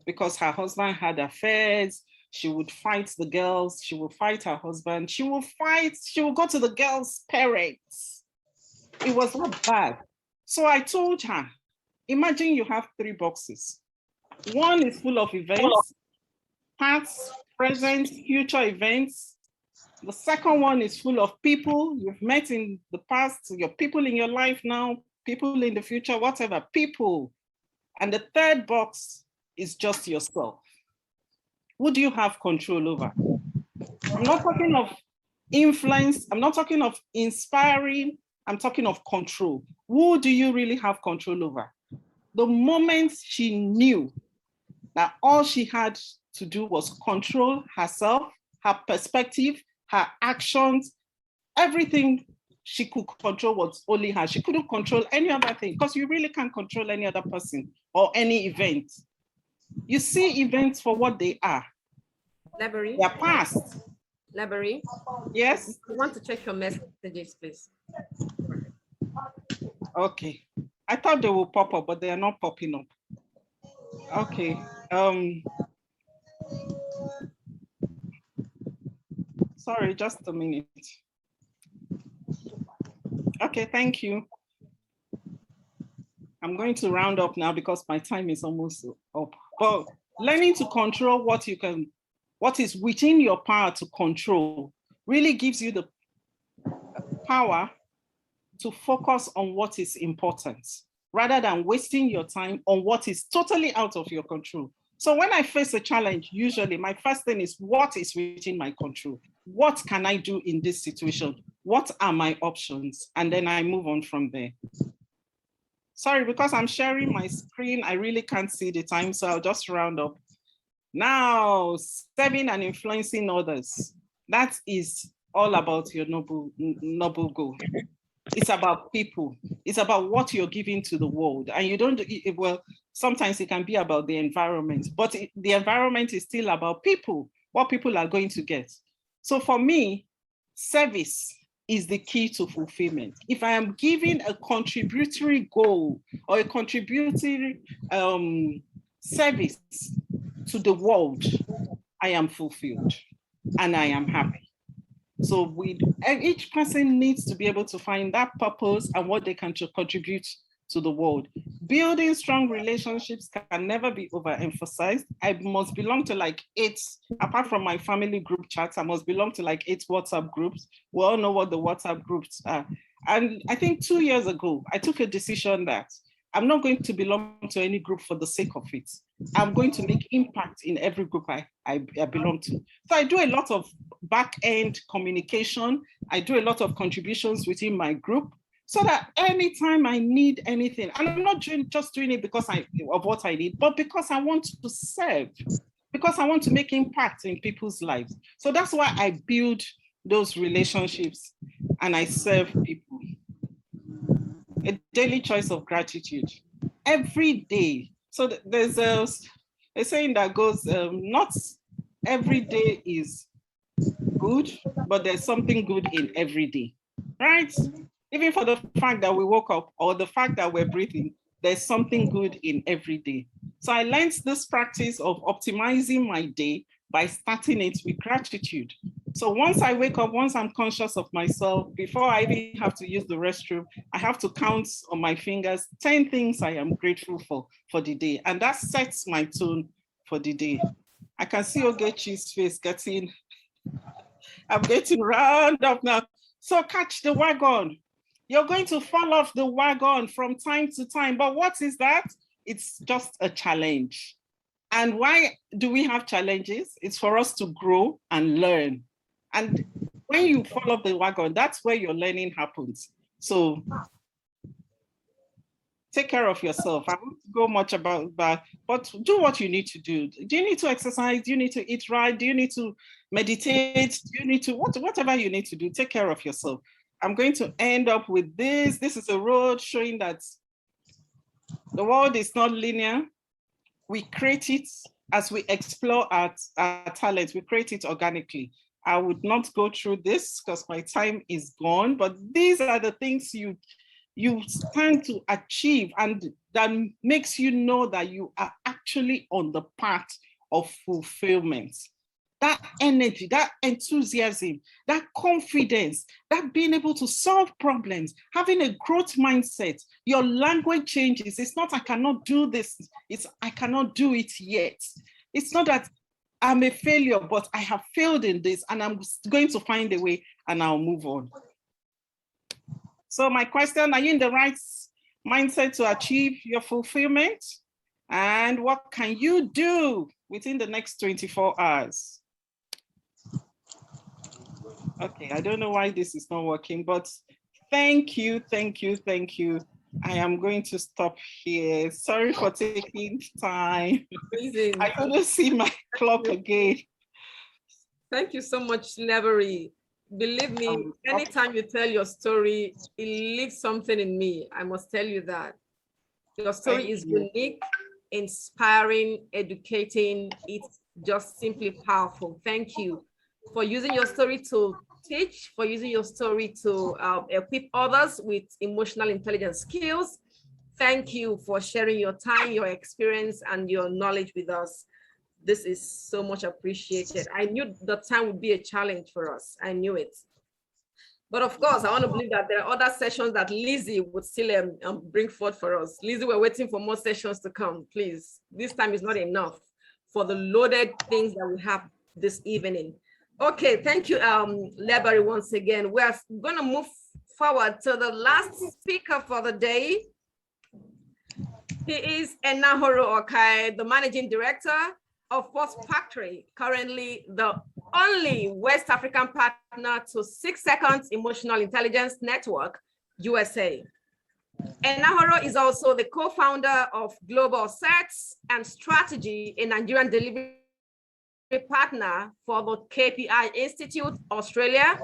because her husband had affairs. She would fight the girls, she would fight her husband, she would go to the girls' parents. It was not bad. So I told her, imagine you have 3 boxes. One is full of events, past, present, future events. The second one is full of people you've met in the past, your people in your life now, people in the future, whatever, people. And the third box is just yourself. Who do you have control over? I'm not talking of influence. I'm not talking of inspiring. I'm talking of control. Who do you really have control over? The moment she knew that all she had to do was control herself, her perspective, her actions, everything she could control was only her. She couldn't control any other thing, because you really can't control any other person or any event. You see events for what they are. Library. They're past. Library. Yes. I want to check your messages, please. Okay. I thought they would pop up, but they are not popping up. Okay. Sorry, just a minute. Okay, thank you. I'm going to round up now because my time is almost up. But learning to control what is within your power to control really gives you the power to focus on what is important rather than wasting your time on what is totally out of your control. So when I face a challenge, usually my first thing is what is within my control? What can I do in this situation? What are my options? And then I move on from there. Sorry, because I'm sharing my screen, I really can't see the time, so I'll just round up. Now, serving and influencing others. That is all about your noble goal. It's about people. It's about what you're giving to the world. And you don't, well, sometimes it can be about the environment, but the environment is still about people, what people are going to get. So for me, service is the key to fulfillment. If I am giving a contributory goal or a contributory service to the world, I am fulfilled and I am happy. So each person needs to be able to find that purpose and what they can contribute to the world. Building strong relationships can never be overemphasized. I must belong to like 8, apart from my family group chats, I must belong to like 8 WhatsApp groups. We all know what the WhatsApp groups are. And I think 2 years ago, I took a decision that I'm not going to belong to any group for the sake of it. I'm going to make impact in every group I belong to. So I do a lot of back-end communication. I do a lot of contributions within my group so that anytime I need anything, and I'm not just doing it because of what I need, but because I want to serve, because I want to make impact in people's lives. So that's why I build those relationships and I serve people. A daily choice of gratitude every day. So there's a saying that goes, not every day is good, but there's something good in every day, right? Even for the fact that we woke up or the fact that we're breathing, there's something good in every day. So I learned this practice of optimizing my day by starting it with gratitude. So once I wake up, once I'm conscious of myself, before I even have to use the restroom, I have to count on my fingers 10 things I am grateful for the day. And that sets my tone for the day. I can see Ogechi's face I'm getting round up now. So catch the wagon. You're going to fall off the wagon from time to time. But what is that? It's just a challenge. And why do we have challenges? It's for us to grow and learn. And when you fall off the wagon, that's where your learning happens. So take care of yourself. I won't go much about that, but do what you need to do. Do you need to exercise? Do you need to eat right? Do you need to meditate? Do you need to, whatever you need to do, take care of yourself. I'm going to end up with this. This is a road showing that the world is not linear. We create it as we explore our talents. We create it organically. I would not go through this because my time is gone, but these are the things you stand to achieve, and that makes you know that you are actually on the path of fulfillment. That energy, that enthusiasm, that confidence, that being able to solve problems, having a growth mindset, your language changes. It's not, I cannot do this. It's, I cannot do it yet. It's not that I'm a failure, but I have failed in this and I'm going to find a way and I'll move on. So my question, are you in the right mindset to achieve your fulfillment? And what can you do within the next 24 hours? Okay, I don't know why this is not working, but thank you, thank you, thank you. I am going to stop here. Sorry for taking time. Amazing. I couldn't see my clock again. Thank you so much, Nevery. Believe me, anytime you tell your story, it leaves something in me. I must tell you that. Your story is unique, inspiring, educating. It's just simply powerful. Thank you for using your story to teach, for using your story to equip others with emotional intelligence skills. Thank you for sharing your time, your experience, and your knowledge with us. This is so much appreciated. I knew the time would be a challenge for us. I knew it. But of course, I want to believe that there are other sessions that Lizzie would still bring forth for us. Lizzie, we're waiting for more sessions to come, please. This time is not enough for the loaded things that we have this evening. Okay, thank you, Lebari, once again. We are going to move forward to the last speaker for the day. He is Omojuwa-Okiye, the Managing Director of Force Factory, currently the only West African partner to 6 Seconds Emotional Intelligence Network, USA. Omojuwa is also the co-founder of Global Sets and Strategy, a Nigerian delivery partner for the KPI Institute, Australia,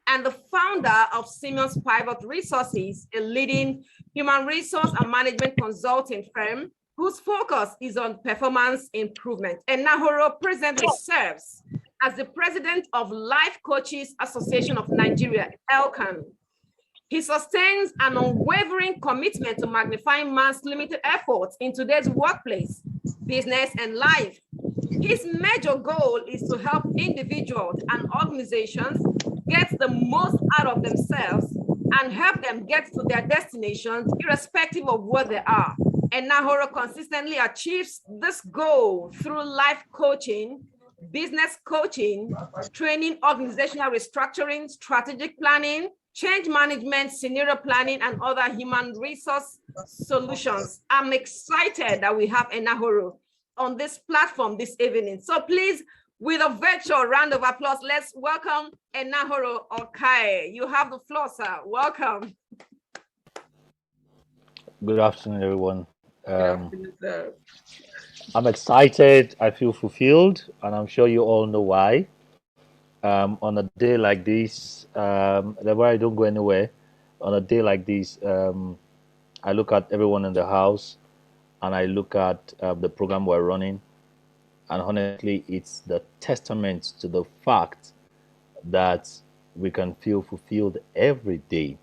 and the founder of Siemens Pivot Resources, a leading human resource and management consulting firm whose focus is on performance improvement. Omojuwa presently serves as the president of Life Coaches Association of Nigeria, ELCAN. He sustains an unwavering commitment to magnifying man's limited efforts in today's workplace, business, and life. His major goal is to help individuals and organizations get the most out of themselves and help them get to their destinations irrespective of where they are. And Omojuwa consistently achieves this goal through life coaching, business coaching, training, organizational restructuring, strategic planning, change management, scenario planning, and other human resource solutions. I'm excited that we have Omojuwa on this platform this evening. So please, with a virtual round of applause, let's welcome Omojuwa-Okiye. You have the floor, sir. Welcome. Good afternoon, everyone. Good afternoon, sir. I'm excited. I feel fulfilled, and I'm sure you all know why. On a day like this, I don't go anywhere. On a day like this, I look at everyone in the house, and I look at the program we're running, and honestly, it's the testament to the fact that we can feel fulfilled every day.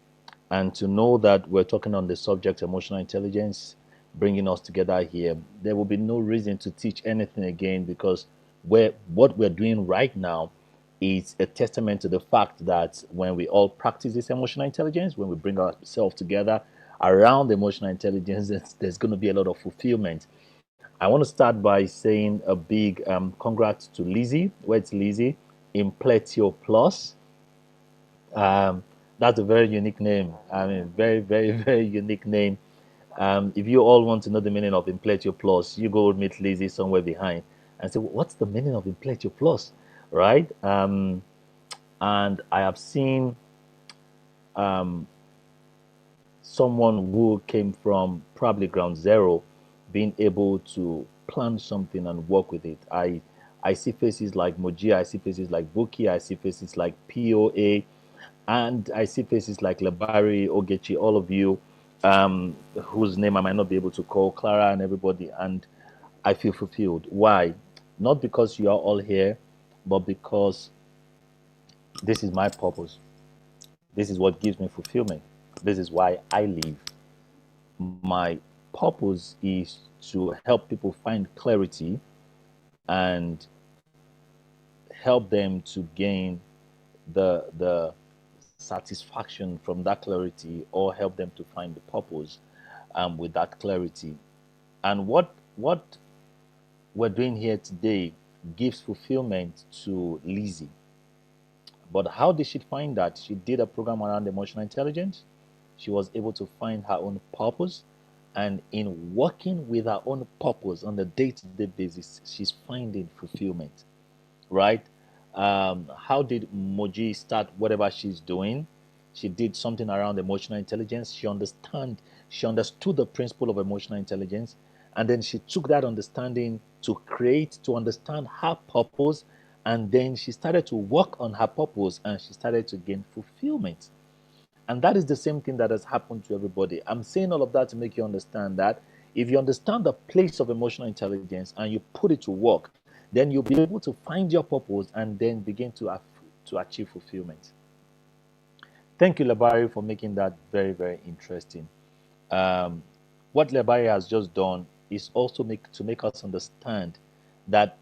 And to know that we're talking on the subject emotional intelligence, bringing us together here, there will be no reason to teach anything again, because what we're doing right now is a testament to the fact that when we all practice this emotional intelligence, when we bring ourselves together around emotional intelligence, there's going to be a lot of fulfillment. I want to start by saying a big congrats to Lizzie. Where's Lizzie? Impletio Plus. That's a very unique name. I mean, very, very, very unique name. If you all want to know the meaning of Impletio Plus, you go meet Lizzie somewhere behind and say, what's the meaning of Impletio Plus, right? And I have seen someone who came from probably ground zero being able to plan something and work with it. I see faces like Moji, I see faces like Buki, I see faces like POA, and I see faces like Lebari, Ogechi, all of you, whose name I might not be able to call, Clara and everybody, and I feel fulfilled. Why? Not because you are all here, but because this is my purpose. This is what gives me fulfillment. This is why I live. My purpose is to help people find clarity and help them to gain the satisfaction from that clarity, or help them to find the purpose with that clarity. And what we're doing here today gives fulfillment to Lizzie. But how did she find that? She did a program around emotional intelligence. She was able to find her own purpose. And in working with her own purpose on a day-to-day basis, she's finding fulfillment, right? How did Moji start whatever she's doing? She did something around emotional intelligence. She understood the principle of emotional intelligence, and then she took that understanding to understand her purpose, and then she started to work on her purpose, and she started to gain fulfillment. And that is the same thing that has happened to everybody. I'm saying all of that to make you understand that if you understand the place of emotional intelligence and you put it to work, then you'll be able to find your purpose and then begin to achieve fulfillment. Thank you, Lebari, for making that very, very interesting. What Lebari has just done is also to make us understand that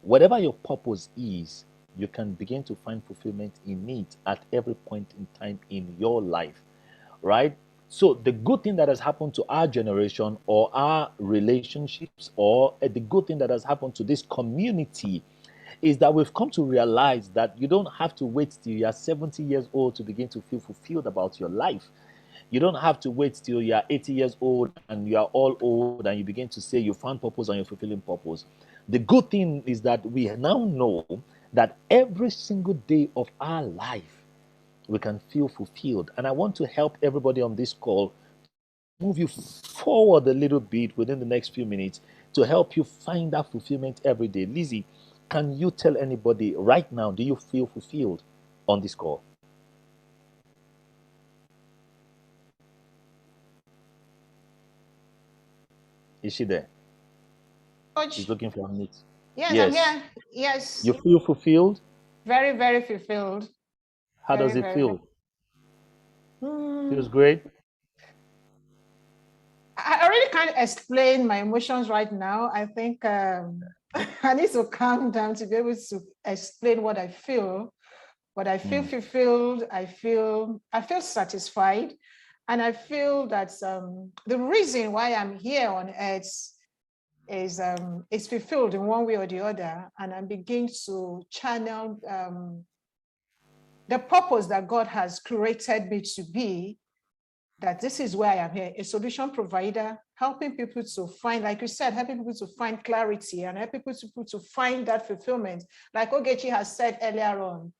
whatever your purpose is, you can begin to find fulfillment in it at every point in time in your life, right? So the good thing that has happened to our generation or our relationships or the good thing that has happened to this community is that we've come to realize that you don't have to wait till you're 70 years old to begin to feel fulfilled about your life. You don't have to wait till you're 80 years old and you are all old and you begin to say you found purpose and you're fulfilling purpose. The good thing is that we now know that every single day of our life, we can feel fulfilled. And I want to help everybody on this call move you forward a little bit within the next few minutes to help you find that fulfillment every day. Lizzie, can you tell anybody right now, do you feel fulfilled on this call? Is she there? Coach, She's looking for a meet. yes, Yes. I'm here. Yes. You feel fulfilled? Very, very fulfilled. How Very, does it very, feel? Hmm. Feels great? I really can't explain my emotions right now. I think I need to calm down to be able to explain what I feel. But I feel fulfilled. I feel satisfied, and I feel that the reason why I'm here on earth is fulfilled in one way or the other, and I begin to channel the purpose that God has created me to be. That this is where I am here, a solution provider, helping people to find, like you said, helping people to find clarity and helping people to find that fulfillment. Like Ogechi has said earlier on,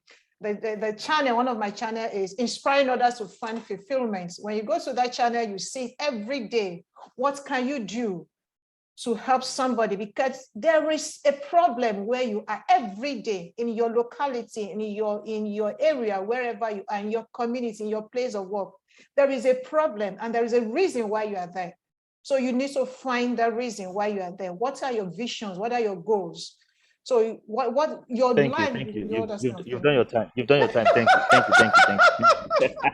the channel, one of my channel is inspiring others to find fulfillment. When you go to that channel, you see every day, what can you do to help somebody? Because there is a problem where you are every day in your locality, in your area, wherever you are, in your community, in your place of work. There is a problem and there is a reason why you are there. So you need to find the reason why you are there. What are your visions? What are your goals? So what your Thank you, life, thank you. you understand? You've done your time. You've done your time. Thank you, thank you, thank you, thank you.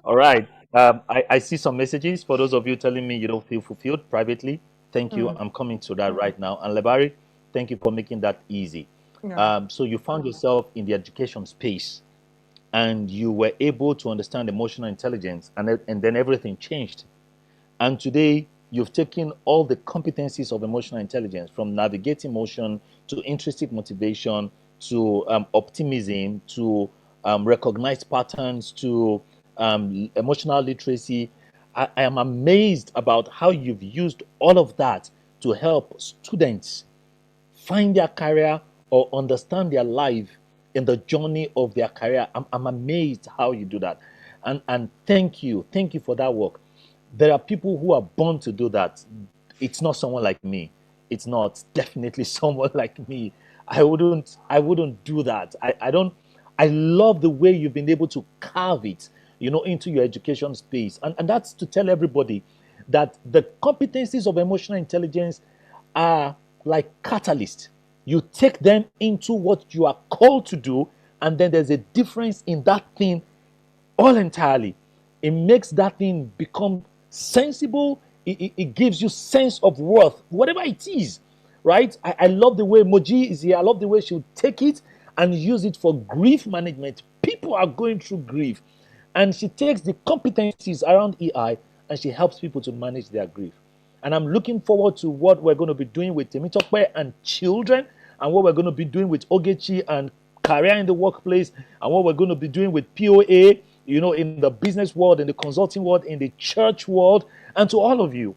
All right. I see some messages for those of you telling me you don't feel fulfilled privately. Thank you. I'm coming to that right now. And Lebari, thank you for making that easy. Yeah. So you found yourself in the education space and you were able to understand emotional intelligence and then everything changed. And today you've taken all the competencies of emotional intelligence from navigating emotion to intrinsic motivation to optimism to recognize patterns to emotional literacy. I am amazed about how you've used all of that to help students find their career or understand their life in the journey of their career. I'm amazed how you do that. And thank you. Thank you for that work. There are people who are born to do that. It's not someone like me. It's not definitely someone like me. I wouldn't do that. I don't I love the way you've been able to carve it, into your education space. And that's to tell everybody that the competencies of emotional intelligence are like catalyst. You take them into what you are called to do, and then there's a difference in that thing all entirely. It makes that thing become sensible. It gives you sense of worth, whatever it is, right? I love the way Moji is here. I love the way she'll take it and use it for grief management. People are going through grief, and she takes the competencies around EI and she helps people to manage their grief. And I'm looking forward to what we're going to be doing with Temitope and children, and what we're going to be doing with Ogechi and career in the workplace, and what we're going to be doing with POA, in the business world, in the consulting world, in the church world, and to all of you.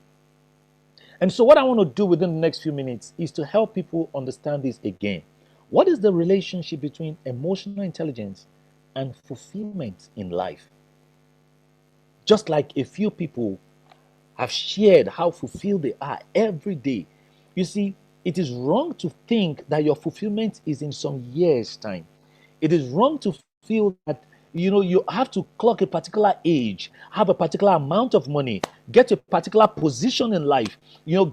And so what I want to do within the next few minutes is to help people understand this again. What is the relationship between emotional intelligence and fulfillment in life? Just like a few people have shared how fulfilled they are every day. You see, it is wrong to think that your fulfillment is in some years' time. It is wrong to feel that you have to clock a particular age, have a particular amount of money, get a particular position in life,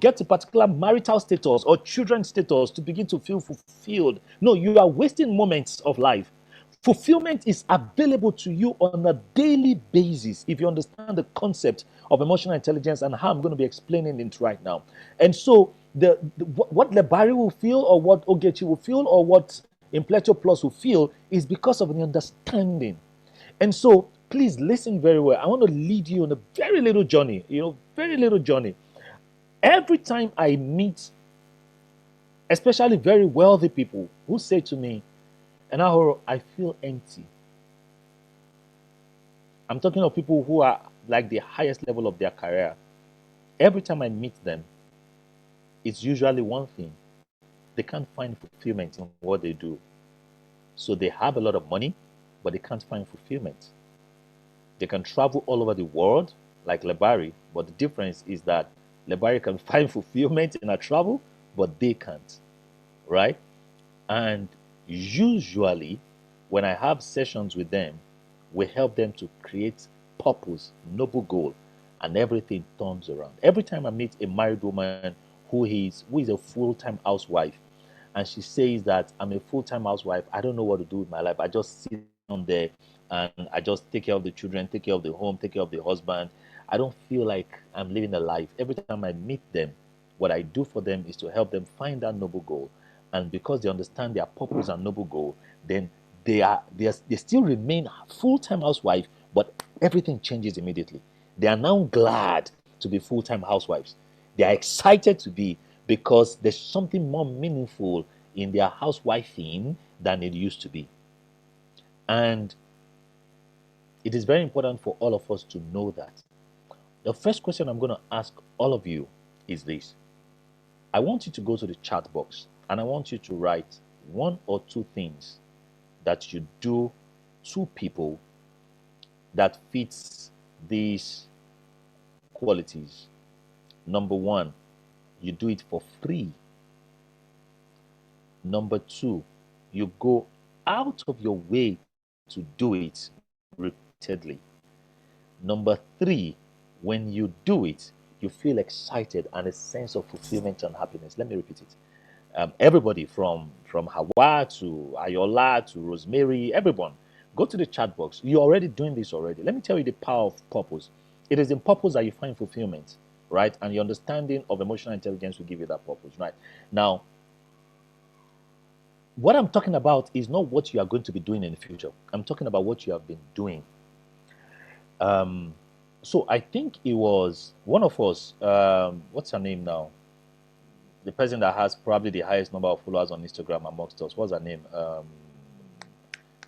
get a particular marital status or children status to begin to feel fulfilled. No, you are wasting moments of life. Fulfillment is available to you on a daily basis if you understand the concept of emotional intelligence and how I'm going to be explaining it right now. And so what Lebari will feel, or what Ogechi will feel, or what in Pleasure Plus fulfill is because of the understanding. And so please listen very well. I want to lead you on a very little journey, very little journey. Every time I meet, especially very wealthy people who say to me, Enahoro, I feel empty. I'm talking of people who are like the highest level of their career. Every time I meet them, it's usually one thing. They can't find fulfillment in what they do. So they have a lot of money, but they can't find fulfillment. They can travel all over the world like Lebari, but the difference is that Lebari can find fulfillment in a travel, but they can't, right? And usually, when I have sessions with them, we help them to create purpose, noble goal, and everything turns around. Every time I meet a married woman who is a full-time housewife, and she says that I'm a full-time housewife, I don't know what to do with my life. I just sit down there and I just take care of the children, take care of the home, take care of the husband. I don't feel like I'm living a life. Every time I meet them, what I do for them is to help them find that noble goal. And because they understand their purpose and noble goal, then they still remain full-time housewife, but everything changes immediately. They are now glad to be full-time housewives. They are excited to be, because there's something more meaningful in their housewifing than it used to be. And it is very important for all of us to know that. The first question I'm going to ask all of you is this. I want you to go to the chat box and I want you to write one or two things that you do to people that fits these qualities. Number one, you do it for free. Number two, you go out of your way to do it repeatedly. Number three, when you do it, you feel excited and a sense of fulfillment and happiness. Let me repeat it. Everybody from Hawa to Ayola to Rosemary, everyone, go to the chat box. You're already doing this already. Let me tell you the power of purpose. It is in purpose that you find fulfillment, right? And your understanding of emotional intelligence will give you that purpose, right? Now, what I'm talking about is not what you are going to be doing in the future. I'm talking about what you have been doing. So I think it was one of us, what's her name now? The person that has probably the highest number of followers on Instagram amongst us. What's her name?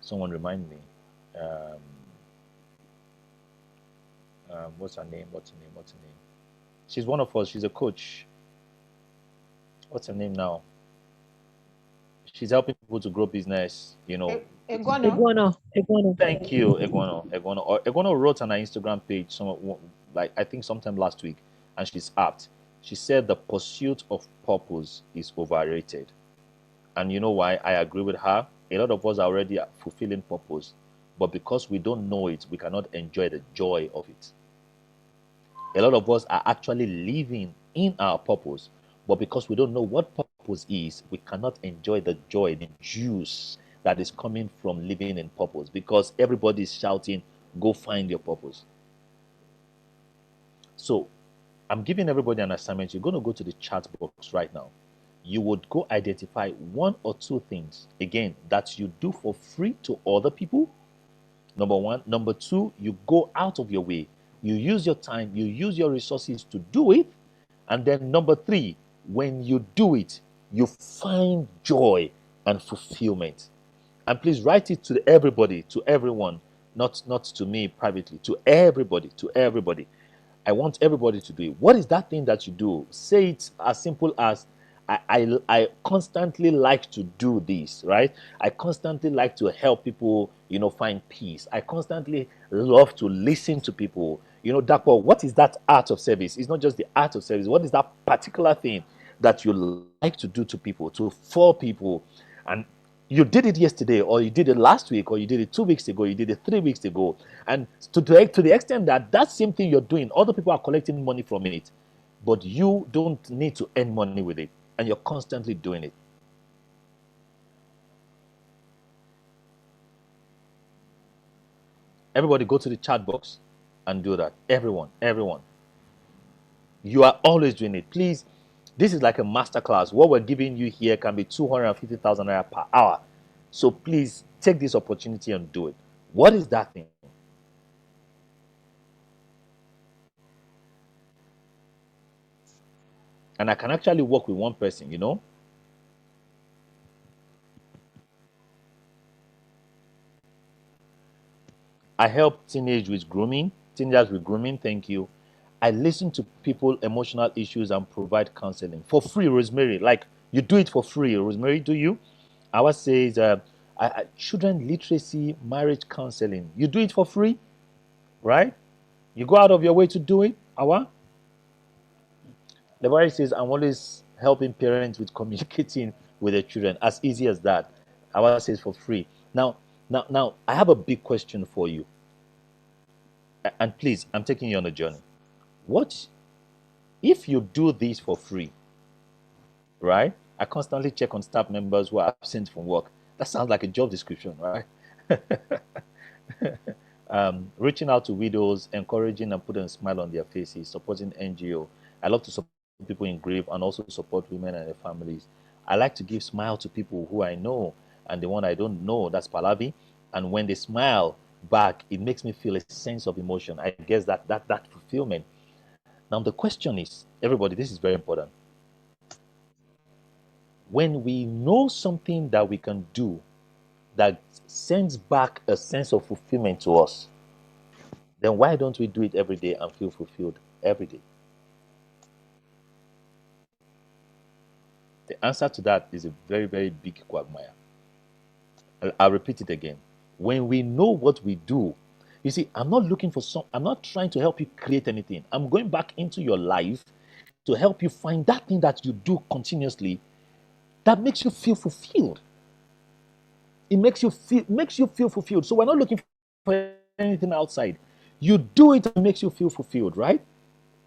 Someone remind me. What's her name? She's one of us. She's a coach. What's her name now? She's helping people to grow business, Iguano. Thank you, Iguano wrote on her Instagram page, I think sometime last week, and she's apt. She said the pursuit of purpose is overrated. And you know why? I agree with her. A lot of us are already fulfilling purpose, but because we don't know it, we cannot enjoy the joy of it. A lot of us are actually living in our purpose, but because we don't know what purpose is, we cannot enjoy the joy, the juice that is coming from living in purpose, because everybody is shouting, go find your purpose. So I'm giving everybody an assignment. You're going to go to the chat box right now. You would go identify one or two things, again, that you do for free to other people. Number one. Number two, you go out of your way. You use your time, you use your resources to do it. And then number three, when you do it, you find joy and fulfillment. And please write it to everybody, to everyone, not to me privately, to everybody, I want everybody to do it. What is that thing that you do? Say it as simple as, I constantly like to do this, right? I constantly like to help people, find peace. I constantly love to listen to people. Dapo, what is that art of service? It's not just the art of service. What is that particular thing that you like to do to people, for people? And you did it yesterday, or you did it last week, or you did it 2 weeks ago, you did it 3 weeks ago. And to the extent that same thing you're doing, other people are collecting money from it, but you don't need to earn money with it, and you're constantly doing it. Everybody go to the chat box and do that. Everyone. You are always doing it. Please, this is like a masterclass. What we're giving you here can be 250,000 naira per hour. So please take this opportunity and do it. What is that thing? And I can actually work with one person, you know. I help teenagers with grooming. Thank you. I listen to people emotional issues and provide counseling for free, Rosemary. Like you do it for free, Rosemary. Do you? Ours says children literacy, marriage counseling. You do it for free, right? You go out of your way to do it. Our the Bible says I'm always helping parents with communicating with their children. As easy as that. Ours says for free. Now, I have a big question for you. And please, I'm taking you on a journey. What if you do this for free, right? I constantly check on staff members who are absent from work. That sounds like a job description, right? Reaching out to widows, encouraging and putting a smile on their faces, supporting NGO. I love to support people in grief and also support women and their families. I like to give smile to people who I know and the one I don't know. That's Palavi. And when they smile back, it makes me feel a sense of emotion. I guess that fulfillment. Now the question is, everybody, this is very important. When we know something that we can do that sends back a sense of fulfillment to us, then why don't we do it every day and feel fulfilled every day? The answer to that is a very, very big quagmire. I'll repeat it again. When we know what we do, you see, I'm not trying to help you create anything. I'm going back into your life to help you find that thing that you do continuously that makes you feel fulfilled. It makes you feel fulfilled. So we're not looking for anything outside. You do it and it makes you feel fulfilled, right?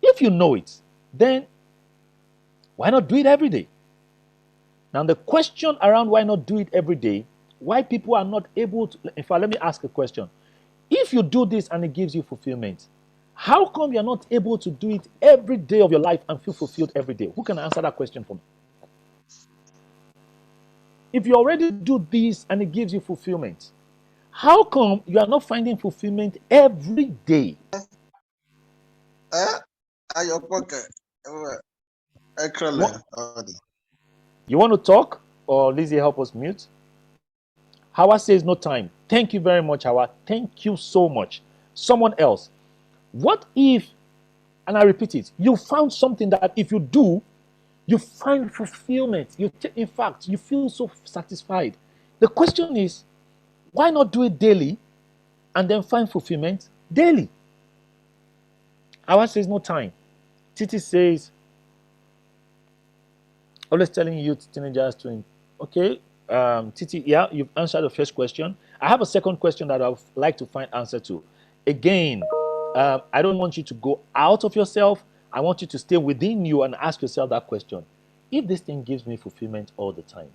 If you know it, then why not do it every day? Now the question around why not do it every day, why people are not able to, in fact, let me ask a question. If you do this and it gives you fulfillment, how come you're not able to do it every day of your life and feel fulfilled every day? Who can answer that question for me? If you already do this and it gives you fulfillment, how come you are not finding fulfillment every day? Your pocket. You want to talk? Or Lizzie, help us mute? Hawa says no time. Thank you very much, Hawa. Thank you so much. Someone else. What if, and I repeat it, you found something that if you do, you find fulfillment. In fact, you feel so satisfied. The question is, why not do it daily and then find fulfillment daily? Hawa says no time. Titi says, always telling youth, teenagers to, okay, Titi, yeah, you've answered the first question. I have a second question that I would like to find answer to. Again, I don't want you to go out of yourself. I want you to stay within you and ask yourself that question. If this thing gives me fulfillment all the time,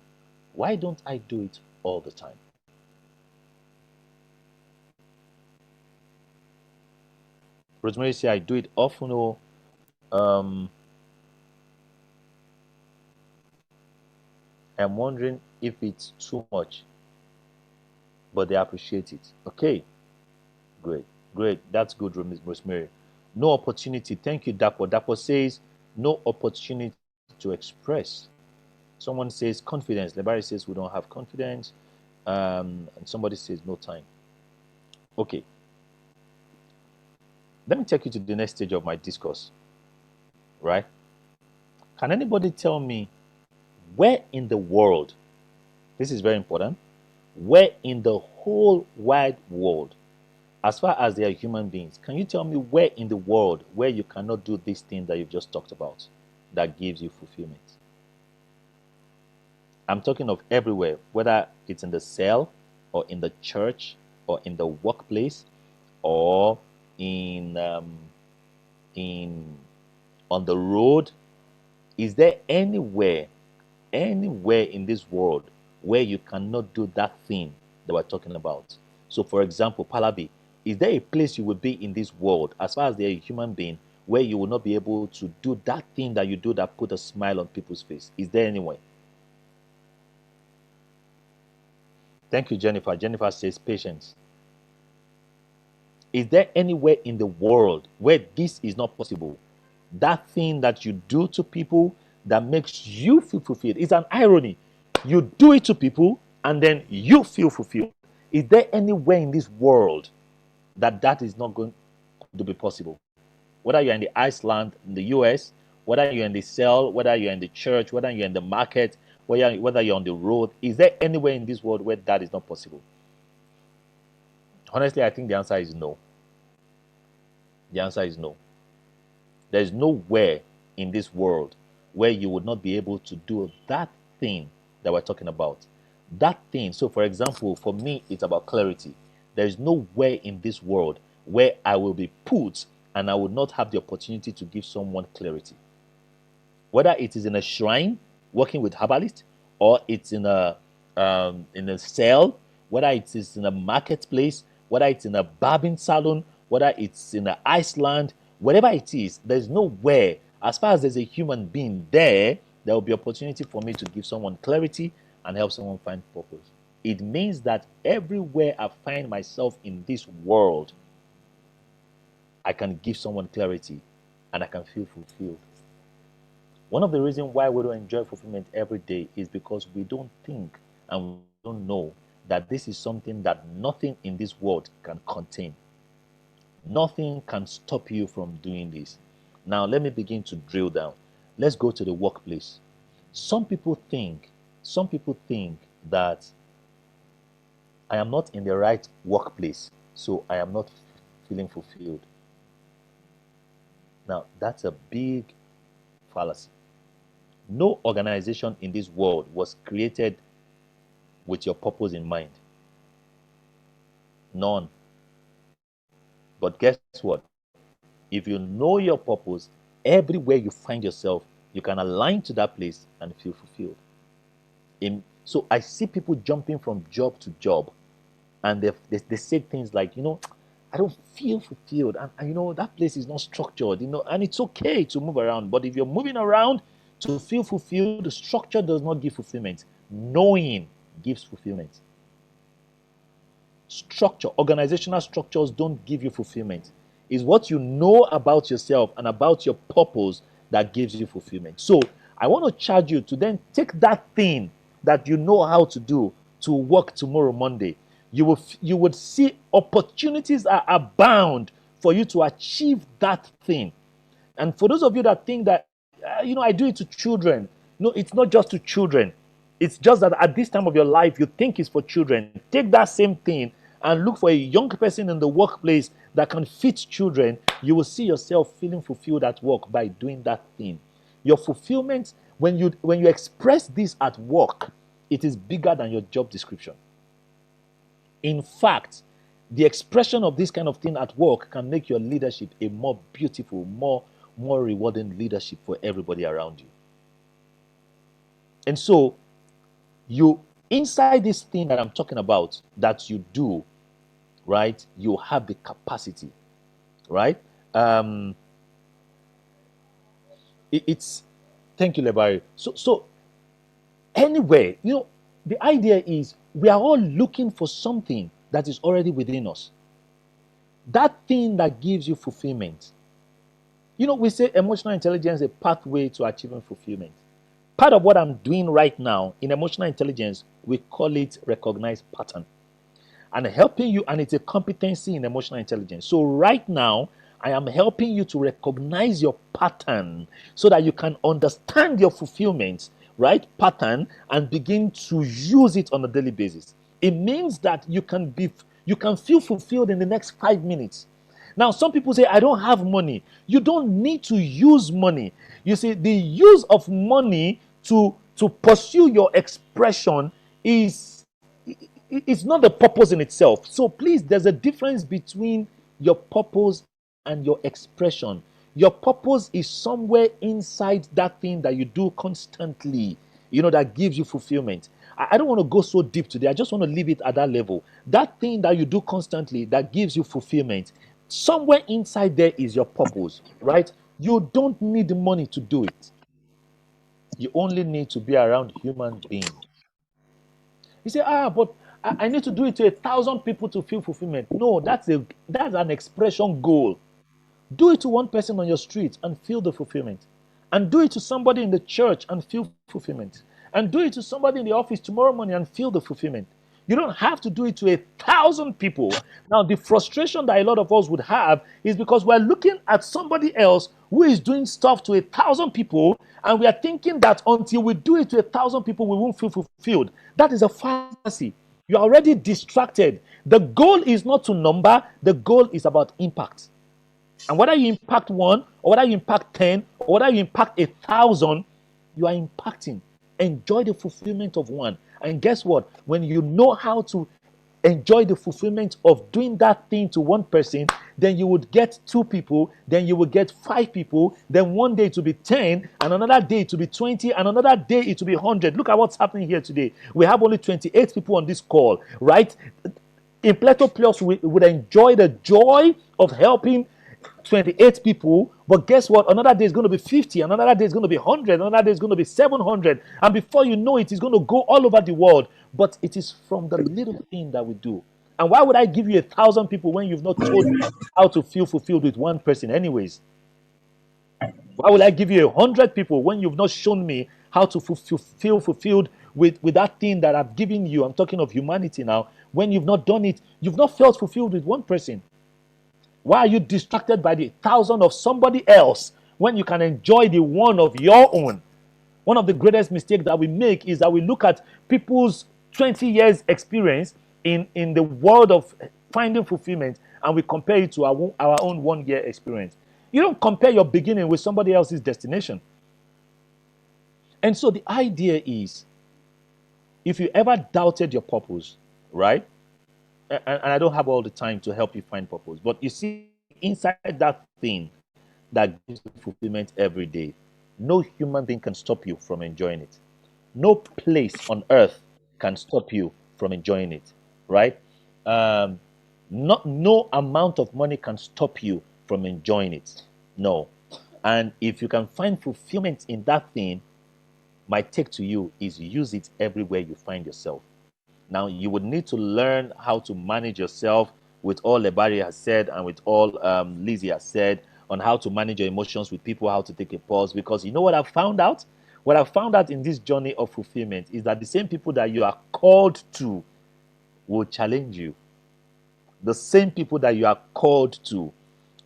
why don't I do it all the time? Rosemary said, I do it often. I'm wondering if it's too much, but they appreciate it. Okay, great. That's good, Rosemary. No opportunity. Thank you, Dapo. Dapo says, no opportunity to express. Someone says confidence. Lebari says we don't have confidence. And somebody says no time. Okay. Let me take you to the next stage of my discourse. Right? Can anybody tell me where in the world, this is very important, where in the whole wide world, as far as they are human beings, can you tell me where in the world where you cannot do this thing that you've just talked about that gives you fulfillment? I'm talking of everywhere, whether it's in the cell or in the church or in the workplace or in on the road. Is there anywhere in this world where you cannot do that thing that we're talking about? So for example, Palabi, is there a place you will be in this world, as far as they're a human being, where you will not be able to do that thing that you do that put a smile on people's face? Is there anywhere? Thank you, Jennifer. Jennifer says patience. Is there anywhere in the world where this is not possible? That thing that you do to people that makes you feel fulfilled. It's an irony. You do it to people and then you feel fulfilled. Is there anywhere in this world that that is not going to be possible? Whether you're in the Iceland, in the US, whether you're in the cell, whether you're in the church, whether you're in the market, whether you're on the road, is there anywhere in this world where that is not possible? Honestly, I think the answer is no. The answer is no. There is nowhere in this world where you would not be able to do that thing that we're talking about. That thing. So, for example, for me, it's about clarity. There is nowhere in this world where I will be put and I would not have the opportunity to give someone clarity. Whether it is in a shrine, working with herbalists, or it's in a cell, whether it is in a marketplace, whether it's in a barbing salon, whether it's in an Iceland, whatever it is, there's nowhere, as far as there's a human being there, there will be opportunity for me to give someone clarity and help someone find purpose. It means that everywhere I find myself in this world, I can give someone clarity and I can feel fulfilled. One of the reasons why we don't enjoy fulfillment every day is because we don't think and we don't know that this is something that nothing in this world can contain. Nothing can stop you from doing this. Now, let me begin to drill down. Let's go to the workplace. Some people think that I am not in the right workplace, so I am not feeling fulfilled. Now, that's a big fallacy. No organization in this world was created with your purpose in mind. None. But guess what? If you know your purpose, everywhere you find yourself, you can align to that place and feel fulfilled. So I see people jumping from job to job, and they say things like, I don't feel fulfilled, and that place is not structured, and it's okay to move around. But if you're moving around to feel fulfilled, the structure does not give fulfillment. Knowing gives fulfillment. Structure, organizational structures don't give you fulfillment. It's what you know about yourself and about your purpose that gives you fulfillment. So I want to charge you to then take that thing that you know how to do to work tomorrow, Monday. You would see opportunities are abound for you to achieve that thing. And for those of you that think that, I do it to children. No, it's not just to children. It's just that at this time of your life, you think it's for children. Take that same thing and look for a young person in the workplace that can fit children. You will see yourself feeling fulfilled at work by doing that thing. Your fulfillment, when you express this at work, it is bigger than your job description. In fact, the expression of this kind of thing at work can make your leadership a more beautiful, more rewarding leadership for everybody around you. And so, inside this thing that I'm talking about, that you do, right, you have the capacity, right? Thank you, Lebari. So anyway, the idea is we are all looking for something that is already within us. That thing that gives you fulfillment. We say emotional intelligence is a pathway to achieving fulfillment. Part of what I'm doing right now in emotional intelligence, we call it recognized pattern. And helping you, and it's a competency in emotional intelligence. So right now, I am helping you to recognize your pattern so that you can understand your fulfillment, right, pattern, and begin to use it on a daily basis. It means that you can feel fulfilled in the next 5 minutes. Now, some people say, I don't have money. You don't need to use money. You see, the use of money to pursue your expression is not the purpose in itself. So please, there's a difference between your purpose and your expression. Your purpose is somewhere inside that thing that you do constantly, that gives you fulfillment. I don't want to go so deep today. I just want to leave it at that level. That thing that you do constantly that gives you fulfillment, somewhere inside there is your purpose, right? You don't need money to do it. You only need to be around human beings. You say, but I need to do it to 1,000 people to feel fulfillment. No, that's an expression goal. Do it to one person on your street and feel the fulfillment. And do it to somebody in the church and feel fulfillment. And do it to somebody in the office tomorrow morning and feel the fulfillment. You don't have to do it to 1,000 people. Now, the frustration that a lot of us would have is because we're looking at somebody else who is doing stuff to 1,000 people, and we are thinking that until we do it to 1,000 people, we won't feel fulfilled. That is a fantasy. You're already distracted. The goal is not to number, the goal is about impact. And whether you impact 1, or whether you impact 10, or whether you impact 1,000, you are impacting. Enjoy the fulfillment of 1. And guess what? When you know how to enjoy the fulfillment of doing that thing to 1 person, then you would get 2 people, then you will get 5 people, then one day it will be 10, and another day it will be 20, and another day it will be 100. Look at what's happening here today. We have only 28 people on this call, right? In Plato Plus, we would enjoy the joy of helping 28 people, but guess what? Another day is going to be 50, another day is going to be 100, another day is going to be 700, and before you know it, it's going to go all over the world. But it is from the little thing that we do. And why would I give you 1,000 people when you've not told me how to feel fulfilled with 1 person anyways? Why would I give you 100 people when you've not shown me how to feel fulfilled with that thing that I've given you? I'm talking of humanity now. When you've not done it, you've not felt fulfilled with 1 person. Why are you distracted by the 1,000 of somebody else when you can enjoy the 1 of your own? One of the greatest mistakes that we make is that we look at people's 20 years experience in the world of finding fulfillment, and we compare it to our own 1 year experience. You don't compare your beginning with somebody else's destination. And so the idea is, if you ever doubted your purpose, right? And I don't have all the time to help you find purpose, but you see, inside that thing that gives you fulfillment every day, no human being can stop you from enjoying it. No place on earth can stop you from enjoying it, right? No amount of money can stop you from enjoying it. No. And if you can find fulfillment in that thing, my take to you is use it everywhere you find yourself. Now, you would need to learn how to manage yourself with all Lebari has said and with all Lizzie has said on how to manage your emotions with people, how to take a pause. Because you know what I've found out? What I've found out in this journey of fulfillment is that the same people that you are called to will challenge you. The same people that you are called to,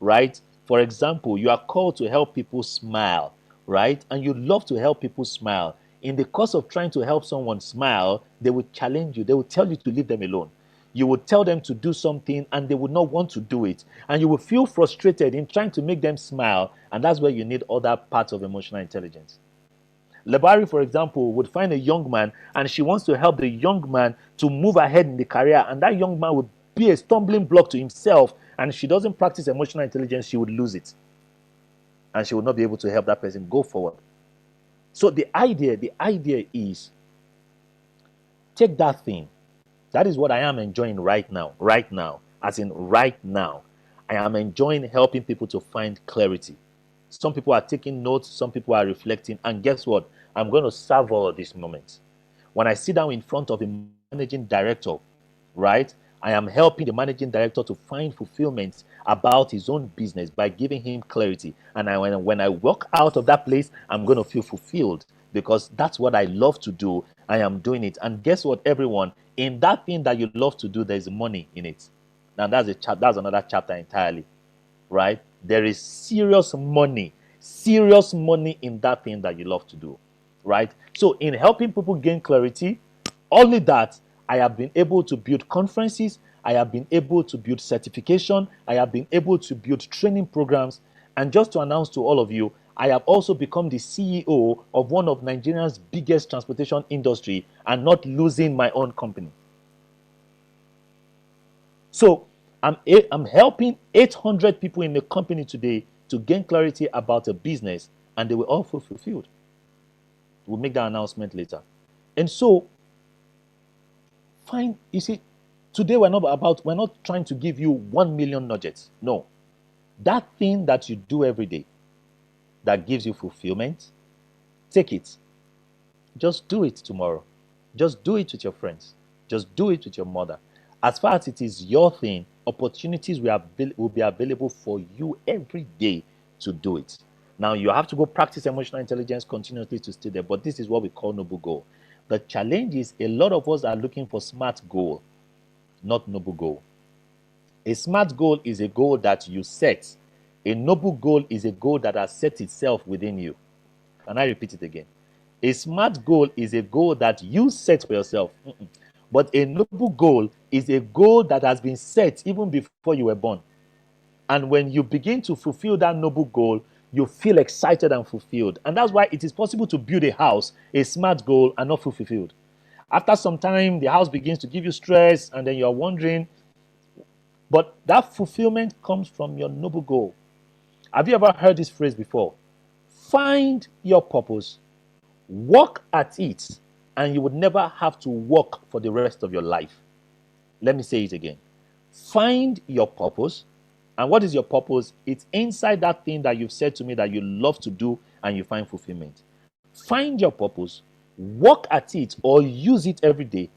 right? For example, you are called to help people smile, right? And you love to help people smile. In the course of trying to help someone smile, they will challenge you. They will tell you to leave them alone. You would tell them to do something and they would not want to do it. And you will feel frustrated in trying to make them smile. And that's where you need other parts of emotional intelligence. Lebari, for example, would find a young man and she wants to help the young man to move ahead in the career. And that young man would be a stumbling block to himself. And if she doesn't practice emotional intelligence, she would lose it. And she would not be able to help that person go forward. So the idea is, take that thing. That is what I am enjoying right now, as in right now. I am enjoying helping people to find clarity. Some people are taking notes, some people are reflecting, and guess what? I'm going to serve all of these moments. When I sit down in front of a managing director, right, I am helping the managing director to find fulfillment about his own business by giving him clarity. And when I walk out of that place, I'm going to feel fulfilled because that's what I love to do. I am doing it. And guess what, everyone? In that thing that you love to do, there's money in it. Now, that's another chapter entirely, right? There is serious money in that thing that you love to do, right? So in helping people gain clarity, only that, I have been able to build conferences. I have been able to build certification. I have been able to build training programs. And just to announce to all of you, I have also become the CEO of one of Nigeria's biggest transportation industry and not losing my own company. So I'm helping 800 people in the company today to gain clarity about a business, and they will all feel fulfilled. We'll make that announcement later. And so, you see, today we're not trying to give you 1 million nuggets. No. That thing that you do every day that gives you fulfillment, take it. Just do it tomorrow. Just do it with your friends. Just do it with your mother. As far as it is your thing, opportunities will be available for you every day to do it. Now, you have to go practice emotional intelligence continuously to stay there, but this is what we call noble goal. The challenge is a lot of us are looking for smart goal, not noble goal. A smart goal is a goal that you set. A noble goal is a goal that has set itself within you. Can I repeat it again? A smart goal is a goal that you set for yourself. But a noble goal is a goal that has been set even before you were born. And when you begin to fulfill that noble goal, you feel excited and fulfilled. And that's why it is possible to build a house, a smart goal, and not feel fulfilled. After some time, the house begins to give you stress, and then you're wondering. But that fulfillment comes from your noble goal. Have you ever heard this phrase before? Find your purpose, work at it, and you would never have to work for the rest of your life. Let me say it again. Find your purpose. And what is your purpose? It's inside that thing that you've said to me that you love to do and you find fulfillment. Find your purpose, work at it, or use it every day,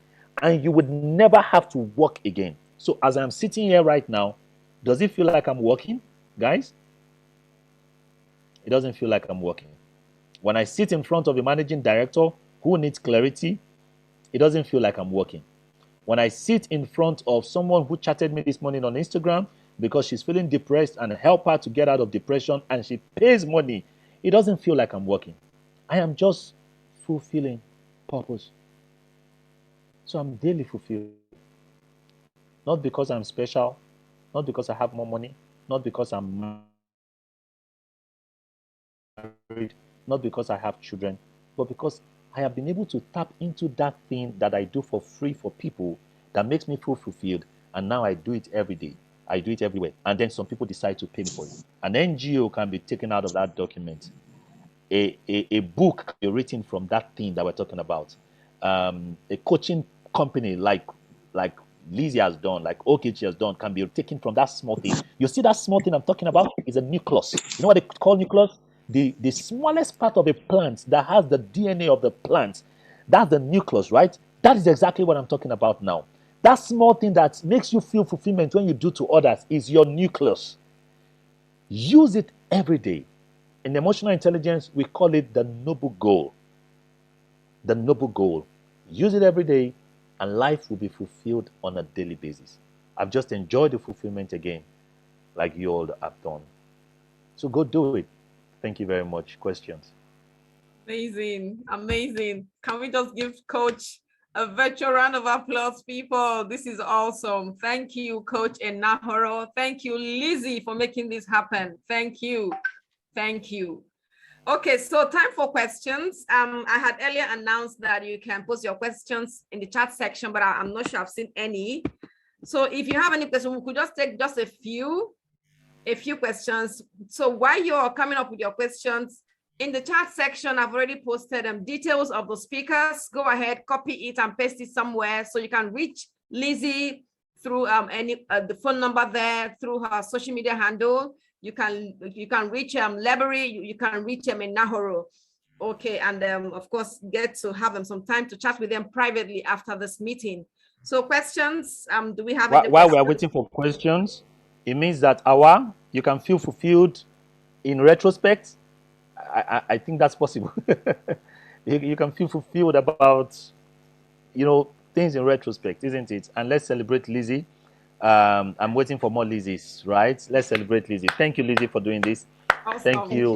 and you would never have to work again. So as I'm sitting here right now, does it feel like I'm working, guys? It doesn't feel like I'm working. When I sit in front of a managing director who needs clarity, it doesn't feel like I'm working. When I sit in front of someone who chatted me this morning on Instagram because she's feeling depressed and help her to get out of depression and she pays money, it doesn't feel like I'm working. I am just fulfilling purpose. So I'm daily fulfilled. Not because I'm special, not because I have more money, not because I'm married, not because I have children, but because I have been able to tap into that thing that I do for free for people that makes me feel fulfilled. And now I do it every day. I do it everywhere. And then some people decide to pay me for it. An NGO can be taken out of that document. A book can be written from that thing that we're talking about. A coaching company like Lizzie has done, like Okiye has done, can be taken from that small thing. You see that small thing I'm talking about is a nucleus. You know what they call nucleus? The smallest part of a plant that has the DNA of the plant. That's the nucleus, right? That is exactly what I'm talking about now. That small thing that makes you feel fulfillment when you do to others is your nucleus. Use it every day. In emotional intelligence, we call it the noble goal. The noble goal. Use it every day, and life will be fulfilled on a daily basis. I've just enjoyed the fulfillment again, like you all have done. So go do it. Thank you very much. Questions? Amazing, amazing. Can we just give Coach a virtual round of applause, people? This is awesome. Thank you, Coach Enahoro. Thank you, Lizzie, for making this happen. Thank you. Thank you. Okay, so time for questions. I had earlier announced that you can post your questions in the chat section, but I'm not sure I've seen any. So if you have any questions, we could just take just a few questions. So while you're coming up with your questions, in the chat section, I've already posted details of the speakers. Go ahead, copy it and paste it somewhere so you can reach Lizzie through the phone number there, through her social media handle. You can reach Lebery, you can reach Enahoro. Okay, and of course, get to have them some time to chat with them privately after this meeting. So questions, do we have any While questions? we are waiting for questions, it means that you can feel fulfilled in retrospect. I think that's possible. You can feel fulfilled about, things in retrospect, isn't it? And let's celebrate Lizzie. I'm waiting for more Lizzies, right? Let's celebrate Lizzie. Thank you, Lizzie, for doing this. Awesome. Thank you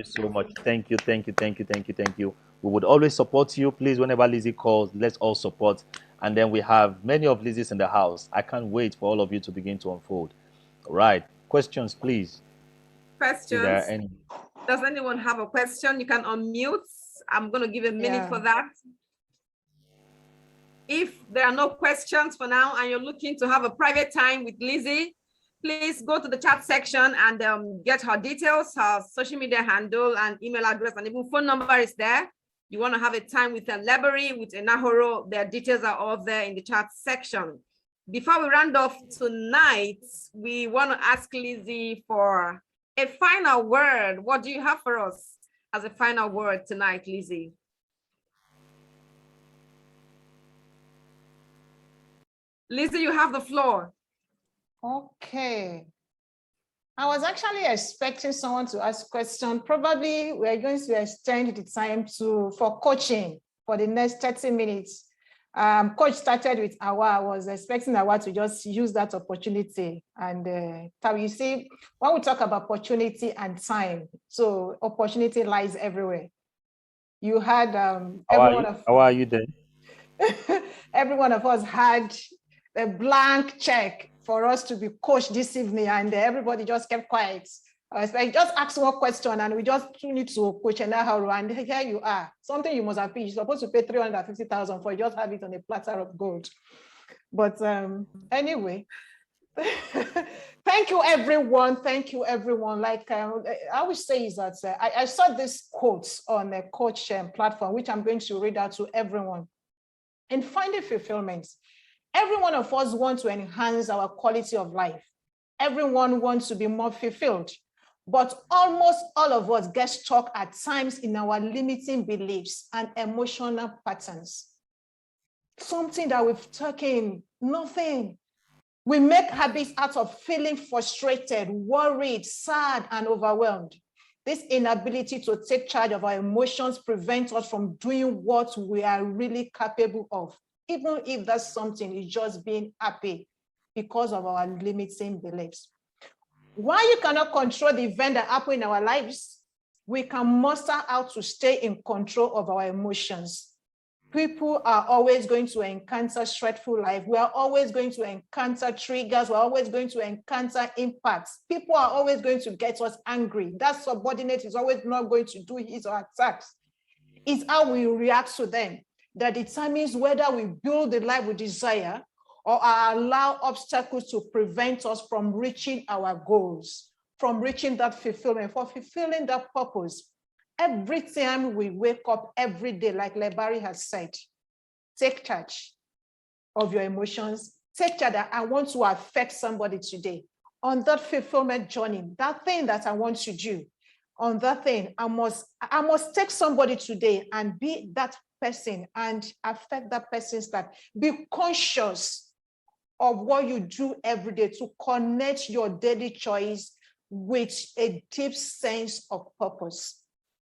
so much. Thank you. We would always support you. Please, whenever Lizzie calls, let's all support. And then we have many of Lizzie's in the house. I can't wait for all of you to begin to unfold. All right. Questions, please. Questions? Is there any? Does anyone have a question? You can unmute. I'm going to give a minute for that. If there are no questions for now and you're looking to have a private time with Lizzie, please go to the chat section and get her details, her social media handle and email address, and even phone number is there. You want to have a time with Lebery, with Enahoro, their details are all there in the chat section. Before we round off tonight, we want to ask Lizzie for a final word. What do you have for us as a final word tonight, Lizzie? Lizzie, you have the floor. Okay. I was actually expecting someone to ask question. Probably we're going to extend the time for coaching for the next 30 minutes. Coach started with Awa. I was expecting Awa to just use that opportunity. And you see, when we talk about opportunity and time, so opportunity lies everywhere. You had How are you then? every one of us had a blank check for us to be coached this evening, and everybody just kept quiet. I just ask one question and we just need to coach Naharu, and here you are. Something you must have paid. You're supposed to pay 350,000 for, just have it on a platter of gold. But anyway, thank you, everyone. Thank you, everyone. Like I always say is that I saw this quote on a coach platform, which I'm going to read out to everyone. In finding fulfillment, every one of us wants to enhance our quality of life. Everyone wants to be more fulfilled, but almost all of us get stuck at times in our limiting beliefs and emotional patterns. Something that we've taken, nothing. We make habits out of feeling frustrated, worried, sad, and overwhelmed. This inability to take charge of our emotions prevents us from doing what we are really capable of, even if that's something is just being happy because of our limiting beliefs. While you cannot control the event that happen in our lives, we can muster how to stay in control of our emotions. People are always going to encounter stressful life. We are always going to encounter triggers. We're always going to encounter impacts. People are always going to get us angry. That subordinate is always not going to do his or attacks. It's how we react to them that determines whether we build the life we desire or allow obstacles to prevent us from reaching our goals, from reaching that fulfillment, for fulfilling that purpose. Every time we wake up every day, like Lebari has said, take charge of your emotions. Take charge that I want to affect somebody today. On that fulfillment journey, that thing that I want to do, on that thing, I must take somebody today and be that person and affect that person's life. Be conscious of what you do every day to connect your daily choice with a deep sense of purpose.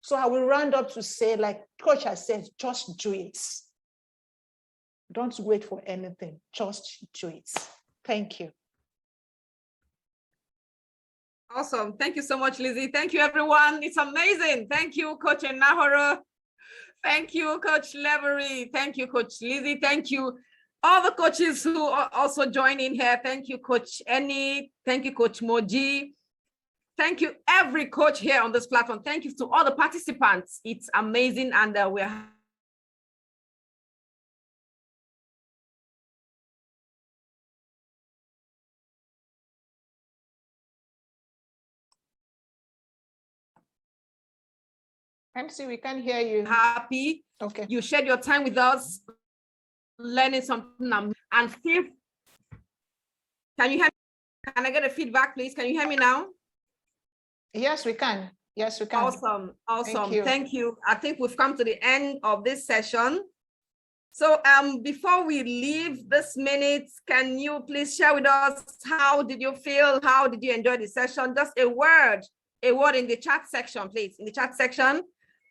So I will round up to say, like Coach has said, just do it. Don't wait for anything, just do it. Thank you. Awesome. Thank you so much, Lizzie. Thank you, everyone. It's amazing. Thank you, Coach Nahoro. Thank you, Coach Levery. Thank you, Coach Lizzie. Thank you, all the coaches who are also joining here. Thank you, Coach Eni. Thank you, Coach Moji. Thank you, every coach here on this platform. Thank you to all the participants. It's amazing, and we're MC, we can't hear you. happy. Okay. You shared your time with us, learning something, and feel. Can you hear me? Can I get a feedback, please? Can you hear me now? Yes, we can. Yes, we can. Awesome. Awesome. Thank you. Thank you. I think we've come to the end of this session. So before we leave this minute, can you please share with us, how did you feel? How did you enjoy the session? Just a word in the chat section, please. In the chat section,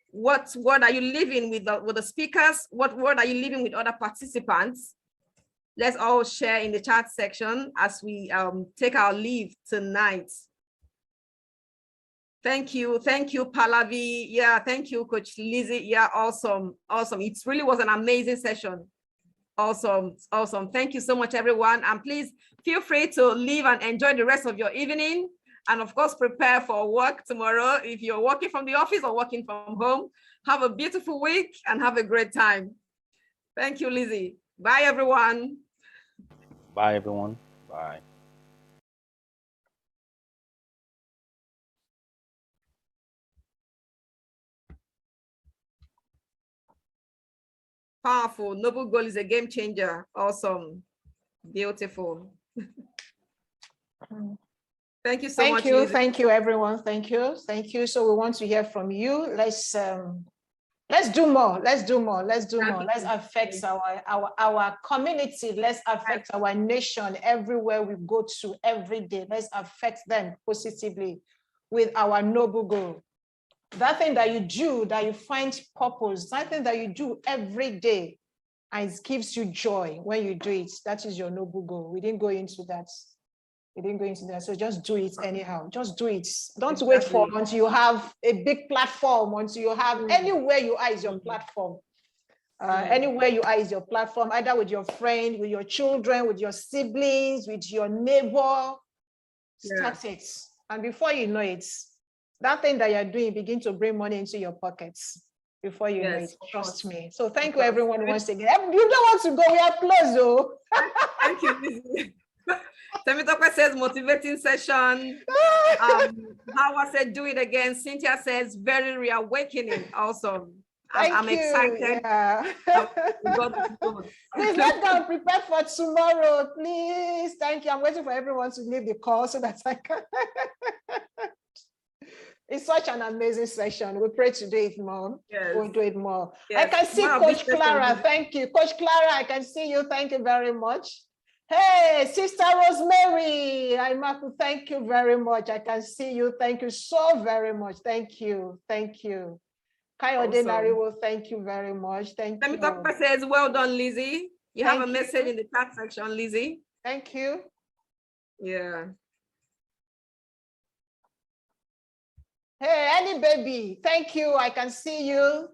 what word are you leaving with the speakers? What word are you leaving with other participants? Let's all share in the chat section as we take our leave tonight. Thank you, Pallavi. Yeah, thank you, Coach Lizzie. Yeah, awesome, awesome. It really was an amazing session. Awesome, awesome. Thank you so much, everyone. And please feel free to leave and enjoy the rest of your evening. And of course, prepare for work tomorrow. If you're working from the office or working from home, have a beautiful week and have a great time. Thank you, Lizzie. Bye, everyone. Bye, everyone. Bye. Powerful. Noble Goal is a game changer. Awesome. Beautiful. Thank you so much. Thank you. Lizzie. Thank you, everyone. Thank you. Thank you. So we want to hear from you. Let's Let's do more. Let's do more. Let's do more. Let's affect our community. Let's affect our nation everywhere we go to every day. Let's affect them positively with our noble goal. That thing that you do, that you find purpose, that thing that you do every day, and it gives you joy when you do it. That is your noble goal. We didn't go into that. We didn't go into that. So just do it anyhow. Just do it. Don't wait for until you have a big platform, until you have anywhere you are is your platform. Anywhere you are is your platform, either with your friend, with your children, with your siblings, with your neighbor. Start it. And before you know it, that thing that you're doing begin to bring money into your pockets. Before you know it, trust me. So thank you everyone once again. You don't want to go, we are close though. Thank you, Lizzie. Temitope says motivating session. Howard said do it again. Cynthia says very reawakening. Awesome. I'm excited. Yeah. Please let's go and prepare for tomorrow, please. Thank you. I'm waiting for everyone to leave the call so that I can. It's such an amazing session. We pray to do it more. Yes. We'll do it more. Yes. I can see Coach Clara. Thank you. Coach Clara, I can see you. Thank you very much. Hey, Sister Rosemary, thank you very much. I can see you. Thank you so very much. Thank you. Thank you. Kayode Nariwo, thank you very much. Thank you. Temitope says, well done, Lizzie. You have a message in the chat section, Lizzie. Thank you. Yeah. Hey, Annie baby, thank you. I can see you.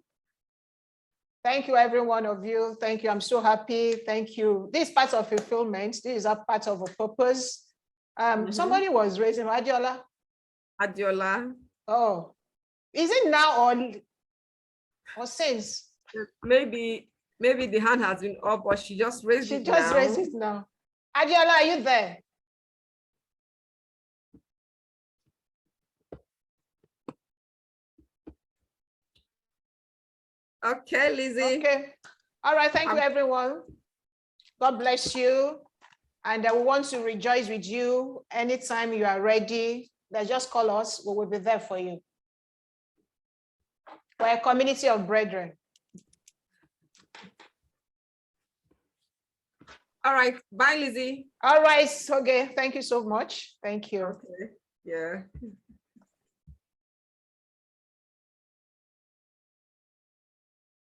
Thank you, every one of you. Thank you. I'm so happy. Thank you. This is part of fulfillment. This is a part of a purpose. Somebody was raising Adiola. Adiola. Oh, is it now or since? Maybe the hand has been up, but she just raised it now. She just raised it now. Adiola, are you there? Okay, Lizzie. Okay. All right. Thank you, everyone. God bless you. And I want to rejoice with you anytime you are ready. Just call us. We will be there for you. We're a community of brethren. All right. Bye, Lizzie. All right. Okay. Thank you so much. Thank you. Okay. Yeah.